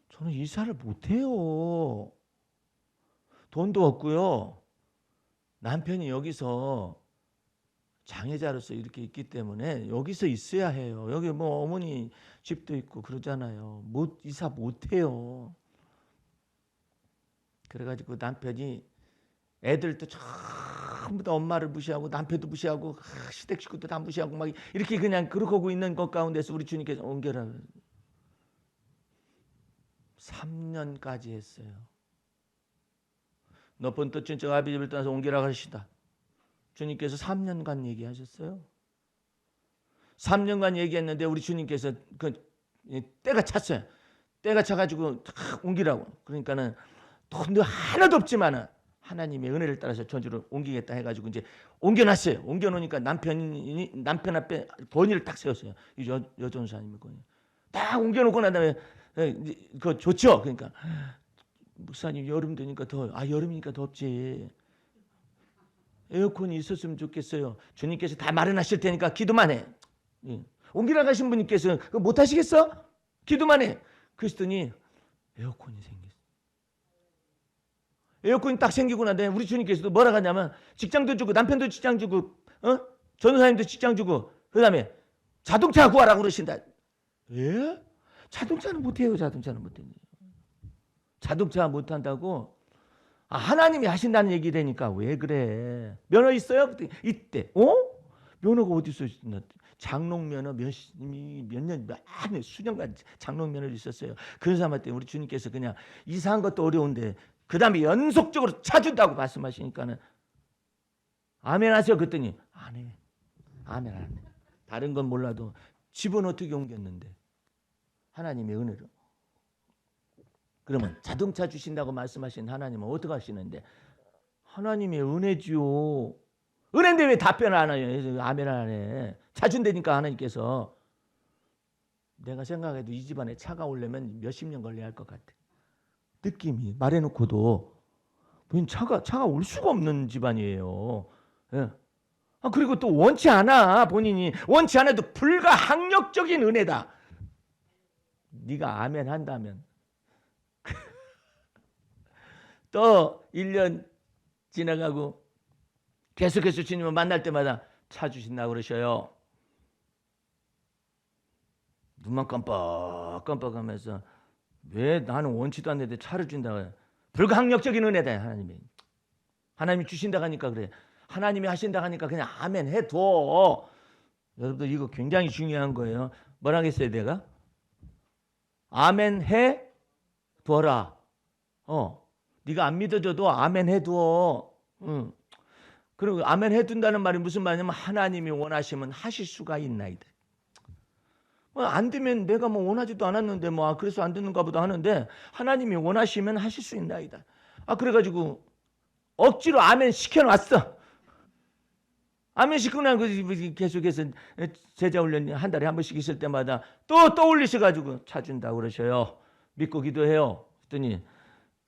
저는 이사를 못해요. 돈도 없고요. 남편이 여기서 장애자로서 이렇게 있기 때문에 여기서 있어야 해요. 여기 뭐 어머니 집도 있고 그러잖아요. 이사 못해요. 그래가지고 남편이 애들도 전부 다 엄마를 무시하고 남편도 무시하고 시댁 식구도 다 무시하고 막 이렇게 그냥 그러고 있는 것 가운데서 우리 주님께서 옮겨라. 3년까지 했어요. 너 본토 친척 아비집을 떠나서 옮기라 하시다. 주님께서 3년간 얘기하셨어요. 3년간 얘기했는데 우리 주님께서 그 때가 찼어요. 때가 차가지고 탁 옮기라고. 그러니까는 돈도 하나도 없지만은 하나님의 은혜를 따라서 전주로 옮기겠다 해가지고 이제 옮겨놨어요. 옮겨놓으니까 남편 앞에 건의를 딱 세웠어요. 이 여전사님의 건의. 딱 옮겨놓고 난 다음에 그거 좋죠. 그러니까 목사님 여름 되니까 여름이니까 덥지. 에어컨이 있었으면 좋겠어요. 주님께서 다 마련하실 테니까 기도만 해. 옮기라 가신 분께서 그거 못 하시겠어? 기도만 해. 그랬더니 에어컨이 생겼어. 에어컨이 딱 생기고 난 다음에 우리 주님께서도 뭐라 하냐면 직장도 주고 남편도 직장 주고 전도사님도 직장 주고 그다음에 자동차 구하라고 그러신다. 예? 자동차는 못해요. 자동차는 못해요. 자동차 못한다고? 하나님이 하신다는 얘기라니까 왜 그래? 면허 있어요? 그때 이때. 면허가 어디서 있나? 장롱 면허 몇 년, 수년간 장롱 면허를 있었어요. 그런 사람한테 우리 주님께서 그냥 이상한 것도 어려운데 그 다음에 연속적으로 차준다고 말씀하시니까는 아멘 하세요. 그랬더니 안 해. 아멘 안 해. 다른 건 몰라도 집은 어떻게 옮겼는데? 하나님의 은혜로. 그러면 자동차 주신다고 말씀하신 하나님은 어떻게 하시는데? 하나님의 은혜지요. 은혜인데 왜 답변을 안 해요? 아멘 안 해. 차 준다니까 하나님께서. 내가 생각해도 이 집안에 차가 오려면 몇십 년 걸려야 할 것 같아. 느낌이 말해놓고도 차가 올 수가 없는 집안이에요. 예. 그리고 또 원치 않아. 본인이 원치 않아도 불가항력적인 은혜다. 네가 아멘 한다면 또 1년 지나가고 계속해서 주님을 만날 때마다 차 주신다고 그러셔요. 눈만 깜빡깜빡하면서 왜 나는 원치도 않는데 차를 준다고 해요. 불가항력적인 은혜다. 하나님이 주신다고 하니까 그래. 하나님이 하신다고 하니까 그냥 아멘 해둬. 여러분들 이거 굉장히 중요한 거예요. 뭐라 했어요 내가? 아멘 해둬라. 네가 안 믿어줘도 아멘 해둬. 그리고 아멘 해둔다는 말이 무슨 말이냐면 하나님이 원하시면 하실 수가 있나이다. 안 되면 내가 원하지도 않았는데 그래서 안 되는가 보다 하는데 하나님이 원하시면 하실 수 있나이다. 그래가지고 억지로 아멘 시켜놨어. 아멘 시켜놓고 계속해서 제자 훈련 한 달에 한 번씩 있을 때마다 또 떠올리셔가지고 찾준다고 그러셔요. 믿고 기도해요. 그랬더니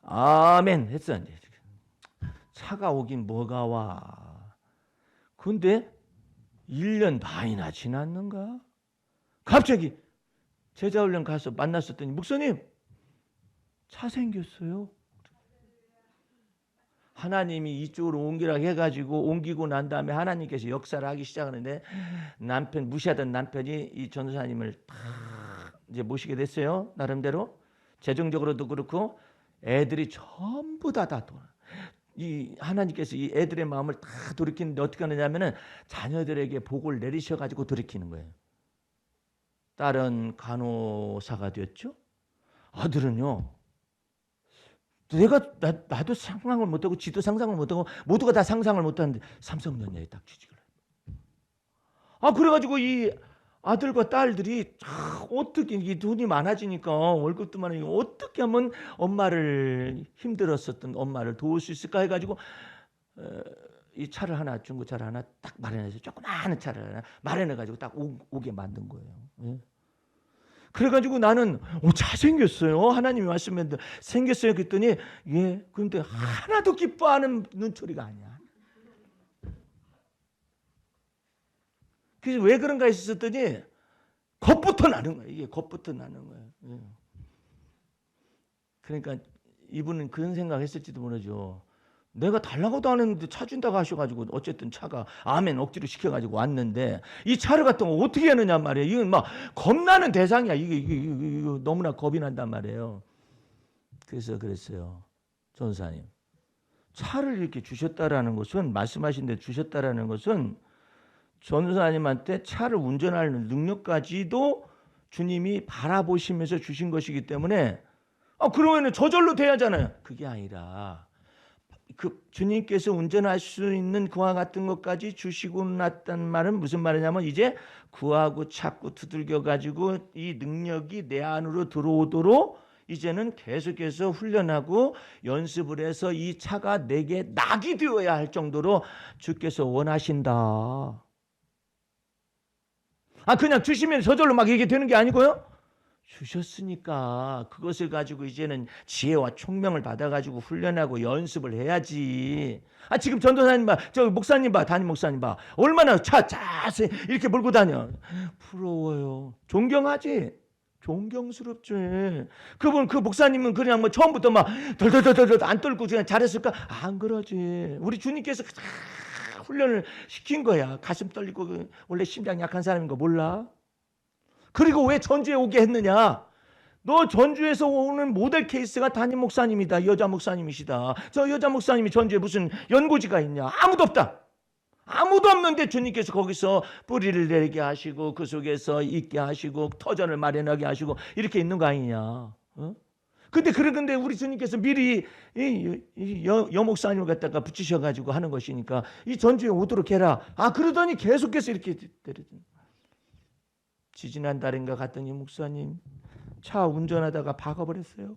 아멘 했어. 차가 오긴 뭐가 와. 근데 1년 반이나 지났는가? 갑자기 제자훈련 가서 만났었더니 목사님 차 생겼어요. 하나님이 이쪽으로 옮기라고 해가지고 옮기고 난 다음에 하나님께서 역사를 하기 시작하는데 무시하던 남편이 이 전도사님을 다 이제 모시게 됐어요. 나름대로 재정적으로도 그렇고 애들이 전부 다 이 하나님께서 이 애들의 마음을 다 돌이키는데 어떻게 하느냐면은 자녀들에게 복을 내리셔가지고 돌이키는 거예요. 딸은 간호사가 됐죠. 아들은요. 나도 상상을 못하고 지도 상상을 못하고 모두가 다 상상을 못하는데 삼성전자에 딱 취직을 해요. 그래가지고 이 아들과 딸들이 어떻게 이 돈이 많아지니까 월급도 많으니까 어떻게 하면 엄마를 힘들었었던 엄마를 도울 수 있을까 해가지고 이 차를 하나 중고차를 하나 딱 마련해서 조그마한 차를 하나 마련해가지고 딱 오게 만든 거예요. 예. 그래가지고 나는 차 생겼어요. 하나님이 말씀했는데 생겼어요. 그랬더니 예. 그런데 하나도 기뻐하는 눈초리가 아니야. 그래서 왜 그런가 했었더니 겁부터 나는 거예요. 이게 겁부터 나는 거예요. 예. 그러니까 이분은 그런 생각했을지도 모르죠. 내가 달라고도 안 했는데 차 준다고 하셔가지고 어쨌든 차가 아멘 억지로 시켜가지고 왔는데 이 차를 갖다가 어떻게 하느냐 말이에요. 이건 막 겁나는 대상이야. 이게 너무나 겁이 난단 말이에요. 그래서 그랬어요. 전사님. 차를 이렇게 주셨다라는 것은 말씀하신 데 주셨다라는 것은 전사님한테 차를 운전하는 능력까지도 주님이 바라보시면서 주신 것이기 때문에 그러면 저절로 돼야 하잖아요. 그게 아니라 주님께서 운전할 수 있는 그와 같은 것까지 주시고 났단 말은 무슨 말이냐면 이제 구하고 찾고 두들겨 가지고 이 능력이 내 안으로 들어오도록 이제는 계속해서 훈련하고 연습을 해서 이 차가 내게 낙이 되어야 할 정도로 주께서 원하신다. 그냥 주시면 저절로 막 이게 되는 게 아니고요. 주셨으니까 그것을 가지고 이제는 지혜와 총명을 받아가지고 훈련하고 연습을 해야지. 지금 전도사님 봐, 저 목사님 봐, 담임 목사님 봐, 얼마나 차 자세히 이렇게 몰고 다녀. 부러워요. 존경하지. 존경스럽지. 그분 그 목사님은 그냥 처음부터 막 덜덜덜덜 안 떨고 그냥 잘했을까? 안 그러지. 우리 주님께서 훈련을 시킨 거야. 가슴 떨리고 원래 심장 약한 사람인 거 몰라? 그리고 왜 전주에 오게 했느냐? 너 전주에서 오는 모델 케이스가 담임 목사님이다. 여자 목사님이시다. 저 여자 목사님이 전주에 무슨 연고지가 있냐? 아무도 없다. 아무도 없는데 주님께서 거기서 뿌리를 내리게 하시고 그 속에서 있게 하시고 터전을 마련하게 하시고 이렇게 있는 거 아니냐? 어? 근데 우리 주님께서 미리 여 목사님을 갖다가 붙이셔가지고 하는 것이니까 이 전주에 오도록 해라. 아 그러더니 계속해서 이렇게 때리더니 지지난달인가 갔더니 목사님 차 운전하다가 박아버렸어요.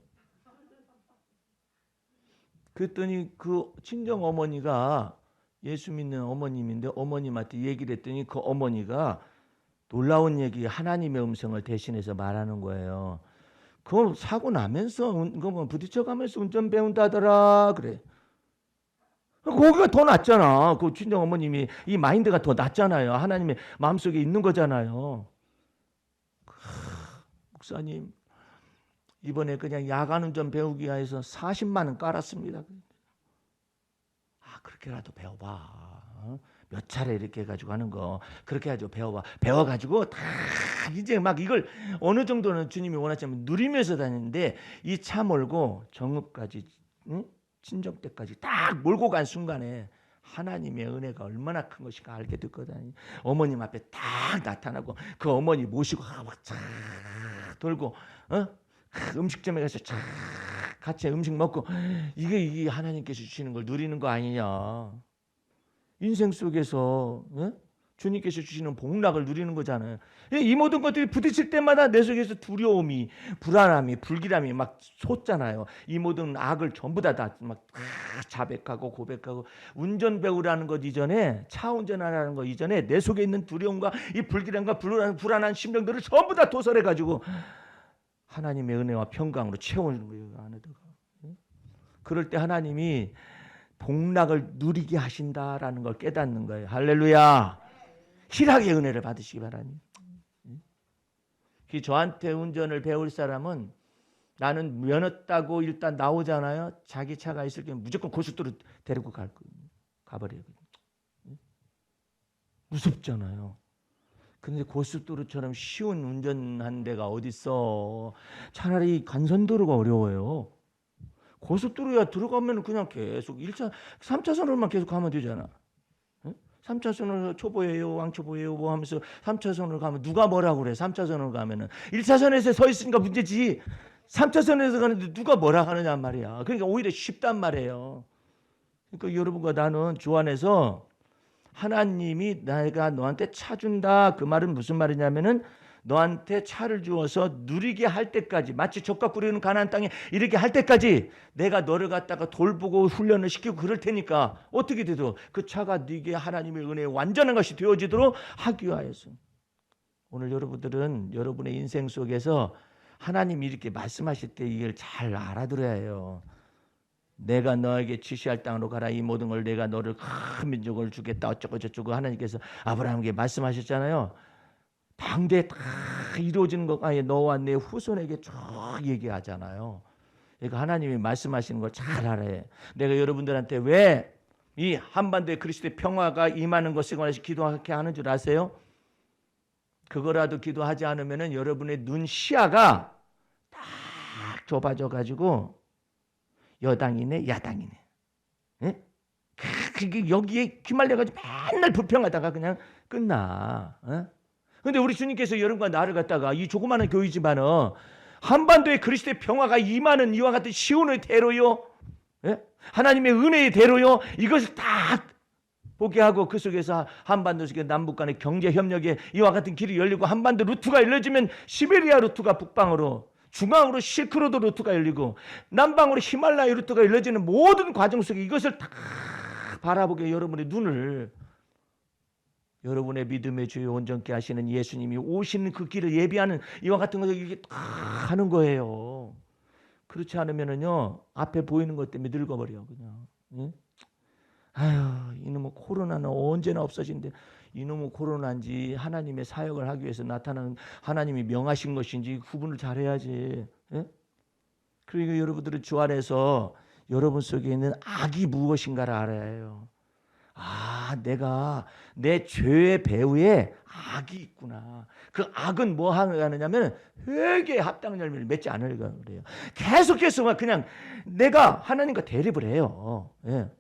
그랬더니 그 친정 어머니가 예수 믿는 어머님인데 어머님한테 얘기를 했더니 그 어머니가 놀라운 얘기 하나님의 음성을 대신해서 말하는 거예요. 그 사고 나면서 그거 부딪혀가면서 운전 배운다더라 그래. 거기가 더 낫잖아. 그 친정 어머님이 이 마인드가 더 낫잖아요. 하나님의 마음속에 있는 거잖아요. 목사님 이번에 그냥 야간 운전 배우기 위해서 40만 원 깔았습니다. 아 그렇게라도 배워봐. 몇 차례 이렇게 해가지고 하는 거 그렇게 해가지고 배워봐. 배워가지고 다 이제 막 이걸 어느 정도는 주님이 원하시면 누리면서 다니는데 이 차 몰고 정읍까지 친정 때까지 딱 몰고 간 순간에 하나님의 은혜가 얼마나 큰 것인가 알게 됐거든요. 어머님 앞에 딱 나타나고 그 어머니 모시고 막 쫙 돌고 음식점에 가서 쫙 같이 음식 먹고 이게 하나님께서 주시는 걸 누리는 거 아니냐. 인생 속에서 주님께서 주시는 복락을 누리는 거잖아요. 이 모든 것들이 부딪힐 때마다 내 속에서 두려움이, 불안함이, 불길함이 막 솟잖아요. 이 모든 악을 전부 다 막 자백하고 고백하고 운전 배우라는 것 이전에 차 운전하라는 것 이전에 내 속에 있는 두려움과 이 불길함과 불안한 심정들을 전부 다 도설해가지고 하나님의 은혜와 평강으로 채우는 거예요. 안에다가. 그럴 때 하나님이 복락을 누리게 하신다라는 걸 깨닫는 거예요. 할렐루야. 희락의 은혜를 받으시기 바랍니다. 저한테 운전을 배울 사람은 나는 면허 따고 일단 나오잖아요. 자기 차가 있을 경우 무조건 고속도로 데리고 가버려요. 무섭잖아요. 근데 고속도로처럼 쉬운 운전하는 데가 어디 있어. 차라리 간선도로가 어려워요. 고속도로야 들어가면 그냥 계속 3차선으로만 계속 가면 되잖아. 3차선으로 초보예요, 왕초보예요 뭐 하면서 3차선으로 가면 누가 뭐라고 그래. 3차선으로 가면은 1차선에서 서 있으니까 문제지. 3차선에서 가는데 누가 뭐라 하느냐 말이야. 그러니까 오히려 쉽단 말이에요. 그러니까 여러분과 나는 주 안에서 하나님이 내가 너한테 차 준다. 그 말은 무슨 말이냐면은 너한테 차를 주어서 누리게 할 때까지 마치 젖과 꿀이 가나안 땅에 이르게 할 때까지 내가 너를 갖다가 돌보고 훈련을 시키고 그럴 테니까 어떻게 되도 그 차가 네게 하나님의 은혜에 완전한 것이 되어지도록 하기 위하여서 오늘 여러분들은 여러분의 인생 속에서 하나님이 이렇게 말씀하실 때 이걸 잘 알아들어야 해요. 내가 너에게 지시할 땅으로 가라. 이 모든 걸 내가 너를 큰 민족을 주겠다. 어쩌고 저쩌고 하나님께서 아브라함에게 말씀하셨잖아요. 당대에 다 이루어지는 것가 너와 내 후손에게 쭉 얘기하잖아요. 그러니까 하나님이 말씀하시는 걸 잘 알아야 해. 내가 여러분들한테 왜 이 한반도에 그리스도의 평화가 임하는 것을 원해서 기도하게 하는 줄 아세요? 그거라도 기도하지 않으면 여러분의 눈 시야가 딱 좁아져 가지고 여당이네 야당이네. 예? 그게 여기에 귀말려가지고 맨날 불평하다가 그냥 끝나. 그런데 우리 주님께서 여러분과 나를 갖다가 이 조그마한 교회지만은 한반도에 그리스도의 평화가 임하는 이와 같은 시온의 대로요, 예? 하나님의 은혜의 대로요, 이것을 다 보게 하고 그 속에서 한반도 속에 남북 간의 경제 협력에 이와 같은 길이 열리고 한반도 루트가 열려지면 시베리아 루트가 북방으로, 중앙으로 실크로드 루트가 열리고 남방으로 히말라야 루트가 열려지는 모든 과정 속에 이것을 다 바라보게 여러분의 눈을, 여러분의 믿음의 주요 온전케 하시는 예수님이 오시는 그 길을 예비하는 이와 같은 것을 이렇게 다 하는 거예요. 그렇지 않으면은요 앞에 보이는 것 때문에 늙어버려 그냥. 응? 아유 이놈의 코로나는 언제나 없어진대. 이놈의 코로나인지 하나님의 사역을 하기 위해서 나타나는 하나님이 명하신 것인지 구분을 잘해야지. 예? 그러니까 여러분들은 주 안에서 여러분 속에 있는 악이 무엇인가를 알아야 해요. 내가 내 죄의 배후에 악이 있구나. 그 악은 뭐 하느냐면 회개의 합당 열매를 맺지 않으려고 그래요. 계속해서 그냥 내가 하나님과 대립을 해요. 예.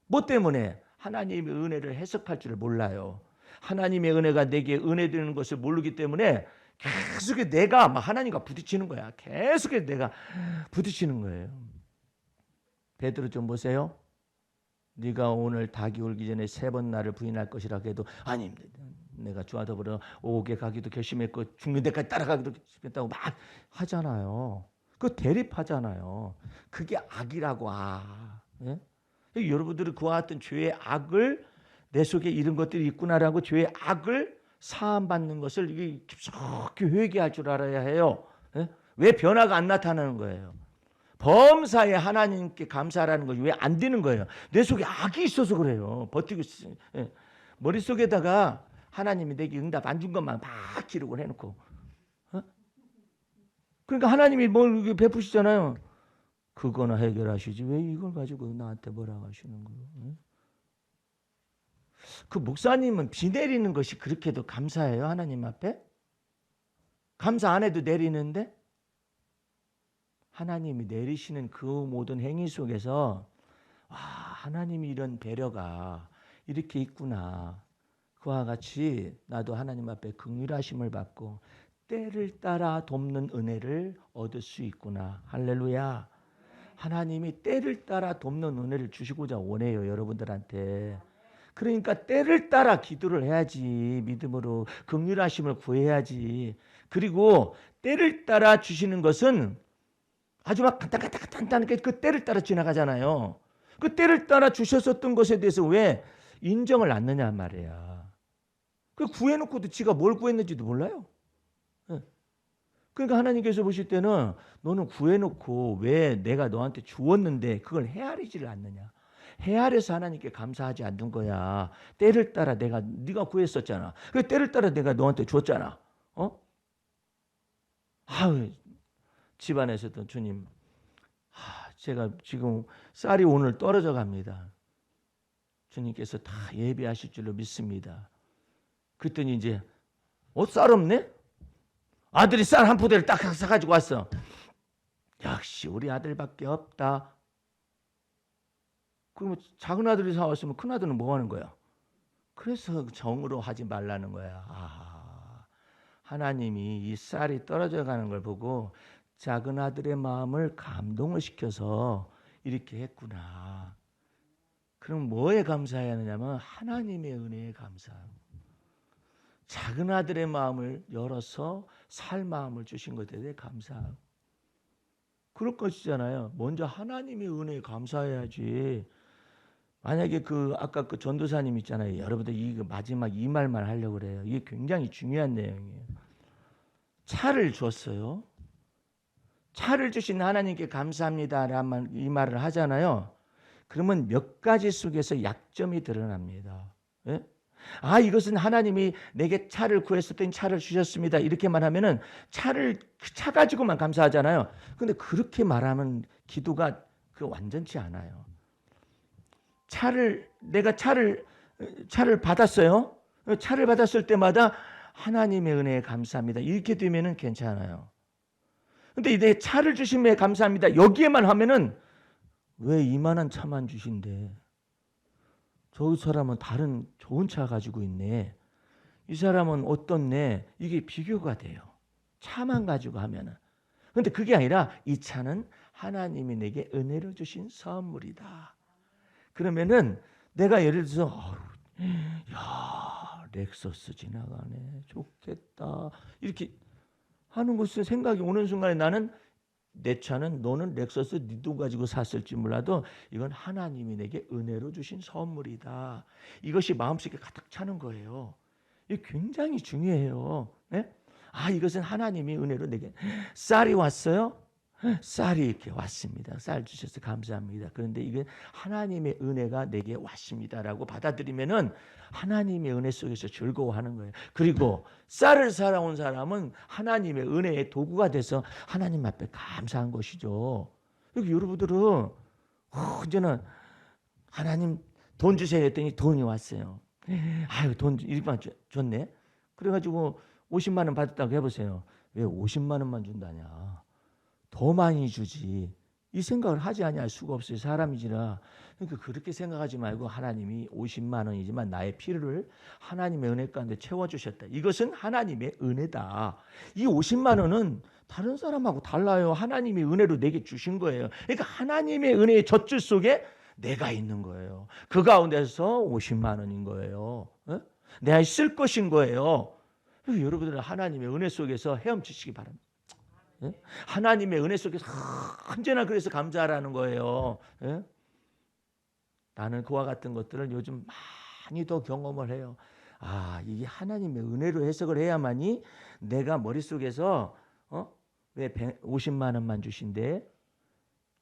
뭐 때문에? 하나님의 은혜를 해석할 줄을 몰라요. 하나님의 은혜가 내게 은혜 되는 것을 모르기 때문에 계속해서 내가 막 하나님과 부딪히는 거야. 계속해서 내가 부딪히는 거예요. 베드로 좀 보세요. 네가 오늘 닭이 울기 전에 3번 나를 부인할 것이라 해도 아니 내가 주와 더불어 옥에 가기도 결심했고 죽는 데까지 따라가기도 결심했다고 막 하잖아요. 그 대립하잖아요. 그게 악이라고. 예? 여러분들이 그와 같은 죄의 악을 내 속에 이런 것들이 있구나라고 죄의 악을 사함받는 것을 이게 깊숙이 회개할 줄 알아야 해요. 예? 왜 변화가 안 나타나는 거예요? 범사에 하나님께 감사하라는 것이 왜 안 되는 거예요? 내 속에 악이 있어서 그래요. 버티고 있어요. 예. 머릿속에다가 하나님이 내게 응답 안 준 것만 막 기록을 해놓고. 그러니까 하나님이 뭘 베푸시잖아요. 그거나 해결하시지 왜 이걸 가지고 나한테 뭐라 하시는 거예요? 그 목사님은 비 내리는 것이 그렇게도 감사해요? 하나님 앞에? 감사 안 해도 내리는데? 하나님이 내리시는 그 모든 행위 속에서 하나님이 이런 배려가 이렇게 있구나. 그와 같이 나도 하나님 앞에 긍휼하심을 받고 때를 따라 돕는 은혜를 얻을 수 있구나. 할렐루야. 하나님이 때를 따라 돕는 은혜를 주시고자 원해요. 여러분들한테. 그러니까 때를 따라 기도를 해야지. 믿음으로 긍휼하심을 구해야지. 그리고 때를 따라 주시는 것은 아주 막 간단하게 그 때를 따라 지나가잖아요. 그 때를 따라 주셨었던 것에 대해서 왜 인정을 안 하냐 말이야. 그 구해놓고도 지가 뭘 구했는지도 몰라요. 그러니까 하나님께서 보실 때는 너는 구해놓고 왜 내가 너한테 주었는데 그걸 헤아리지를 않느냐. 헤아려서 하나님께 감사하지 않는 거야. 때를 따라 네가 구했었잖아. 그 때를 따라 내가 너한테 줬잖아. 집안에서도 주님, 제가 지금 쌀이 오늘 떨어져 갑니다. 주님께서 다 예비하실 줄로 믿습니다. 그랬더니 이제 쌀 없네? 아들이 쌀 한 포대를 딱 사가지고 왔어. 역시 우리 아들밖에 없다. 그러면 작은 아들이 사왔으면 큰 아들은 뭐 하는 거야? 그래서 정으로 하지 말라는 거야. 하나님이 이 쌀이 떨어져 가는 걸 보고 작은 아들의 마음을 감동을 시켜서 이렇게 했구나. 그럼 뭐에 감사해야 하느냐면 하나님의 은혜에 감사하고 작은 아들의 마음을 열어서 살 마음을 주신 것에 대해 감사하고 그럴 것이잖아요. 먼저 하나님의 은혜에 감사해야지. 만약에 아까 그 전도사님 있잖아요. 여러분들 마지막 이 말만 하려고 그래요. 이게 굉장히 중요한 내용이에요. 차를 줬어요. 차를 주신 하나님께 감사합니다라는 이 말을 하잖아요. 그러면 몇 가지 속에서 약점이 드러납니다. 예? 이것은 하나님이 내게 차를 구했을 때 차를 주셨습니다. 이렇게만 하면은 차 가지고만 감사하잖아요. 근데 그렇게 말하면 기도가 완전치 않아요. 내가 차를 받았어요. 차를 받았을 때마다 하나님의 은혜에 감사합니다. 이렇게 되면은 괜찮아요. 근데 내 차를 주심에 감사합니다. 여기에만 하면은 왜 이만한 차만 주신대? 저 사람은 다른 좋은 차 가지고 있네. 이 사람은 어떻네? 이게 비교가 돼요. 차만 가지고 하면은. 근데 그게 아니라 이 차는 하나님이 내게 은혜로 주신 선물이다. 그러면은 내가 예를 들어서 렉서스 지나가네. 좋겠다. 이렇게 하는 것을 생각이 오는 순간에 나는 내 차는 너는 렉서스 네 돈 가지고 샀을지 몰라도 이건 하나님이 내게 은혜로 주신 선물이다. 이것이 마음속에 가득 차는 거예요. 이게 굉장히 중요해요. 네? 이것은 하나님이 은혜로 내게 쌀이 왔어요. 쌀이 이렇게 왔습니다. 쌀 주셔서 감사합니다. 그런데 이게 하나님의 은혜가 내게 왔습니다라고 받아들이면은 하나님의 은혜 속에서 즐거워하는 거예요. 그리고 쌀을 살아온 사람은 하나님의 은혜의 도구가 돼서 하나님 앞에 감사한 것이죠. 여기 여러분들은 이제는 하나님 돈 주세요 했더니 돈이 왔어요. 아유, 돈 이만 줬네. 그래가지고 50만 원 받았다고 해보세요. 왜 50만 원만 준다냐? 더 많이 주지. 이 생각을 하지 않을 수가 없어요. 사람이지라. 그러니까 그렇게 생각하지 말고 하나님이 50만 원이지만 나의 필요를 하나님의 은혜 가운데 채워주셨다. 이것은 하나님의 은혜다. 이 50만 원은 다른 사람하고 달라요. 하나님이 은혜로 내게 주신 거예요. 그러니까 하나님의 은혜의 젖줄 속에 내가 있는 거예요. 그 가운데서 50만 원인 거예요. 내가 쓸 것인 거예요. 여러분들은 하나님의 은혜 속에서 헤엄치시기 바랍니다. 하나님의 은혜 속에서 언제나 그래서 감사하라는 거예요. 나는 그와 같은 것들을 요즘 많이 더 경험을 해요. 아, 이게 하나님의 은혜로 해석을 해야만이 내가 머릿속에서 왜 50만 원만 주신대?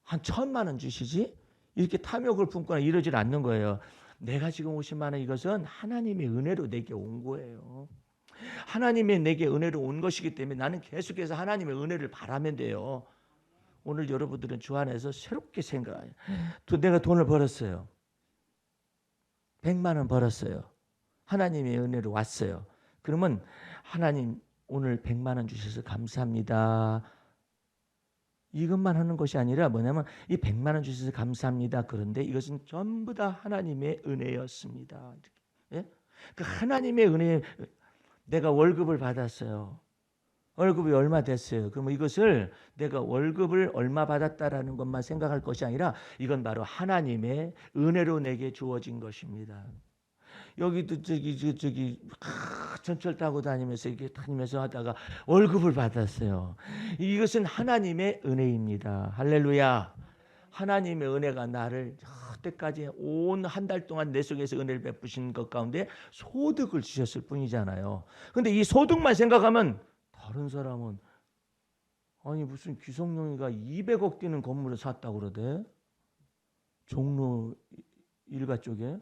한 1,000만 원 주시지? 이렇게 탐욕을 품거나 이러질 않는 거예요. 내가 지금 50만 원 이것은 하나님의 은혜로 내게 온 거예요. 하나님의 내게 은혜로 온 것이기 때문에 나는 계속해서 하나님의 은혜를 바라면 돼요. 오늘 여러분들은 주 안에서 새롭게 생각해요. 내가 돈을 벌었어요. 100만 원 벌었어요. 하나님의 은혜로 왔어요. 그러면 하나님 오늘 100만 원 주셔서 감사합니다. 이것만 하는 것이 아니라 뭐냐면 이 100만 원 주셔서 감사합니다. 그런데 이것은 전부 다 하나님의 은혜였습니다. 예? 그 하나님의 은혜. 내가 월급을 받았어요. 월급이 얼마 됐어요. 그러면 이것을 내가 월급을 얼마 받았다라는 것만 생각할 것이 아니라 이건 바로 하나님의 은혜로 내게 주어진 것입니다. 여기도 저기 전철 타고 다니면서 이렇게 다니면서 하다가 월급을 받았어요. 이것은 하나님의 은혜입니다. 할렐루야. 하나님의 은혜가 나를 그때까지 온 한 달 동안 내 속에서 은혜를 베푸신 것 가운데 소득을 주셨을 뿐이잖아요. 근데 이 소득만 생각하면 다른 사람은 아니 무슨 기성용이가 200억 뛰는 건물을 샀다고 그러대. 종로 일가 쪽에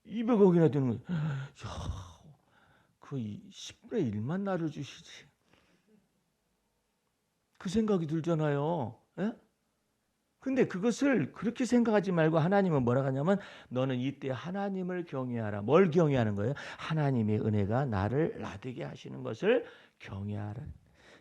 200억이나 되는 거예요. 그 10분의 1만 나를 주시지. 그 생각이 들잖아요. 예? 근데 그것을 그렇게 생각하지 말고 하나님은 뭐라고 하냐면 너는 이때 하나님을 경외하라. 뭘 경외하는 거예요? 하나님의 은혜가 나를 나되게 하시는 것을 경외하라.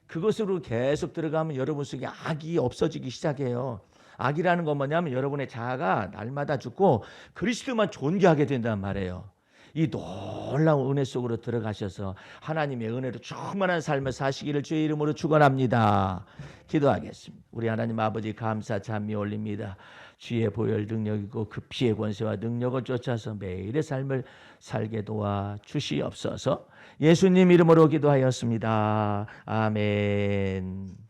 그것으로 계속 들어가면 여러분 속에 악이 없어지기 시작해요. 악이라는 건 뭐냐면 여러분의 자아가 날마다 죽고 그리스도만 존귀하게 된단 말이에요. 이 놀라운 은혜 속으로 들어가셔서 하나님의 은혜로 충만한 삶을 사시기를 주의 이름으로 축원합니다. 기도하겠습니다. 우리 하나님 아버지 감사 찬미 올립니다. 주의 보혈 능력이고 그 피의 권세와 능력을 쫓아서 매일의 삶을 살게 도와 주시옵소서. 예수님 이름으로 기도하였습니다. 아멘.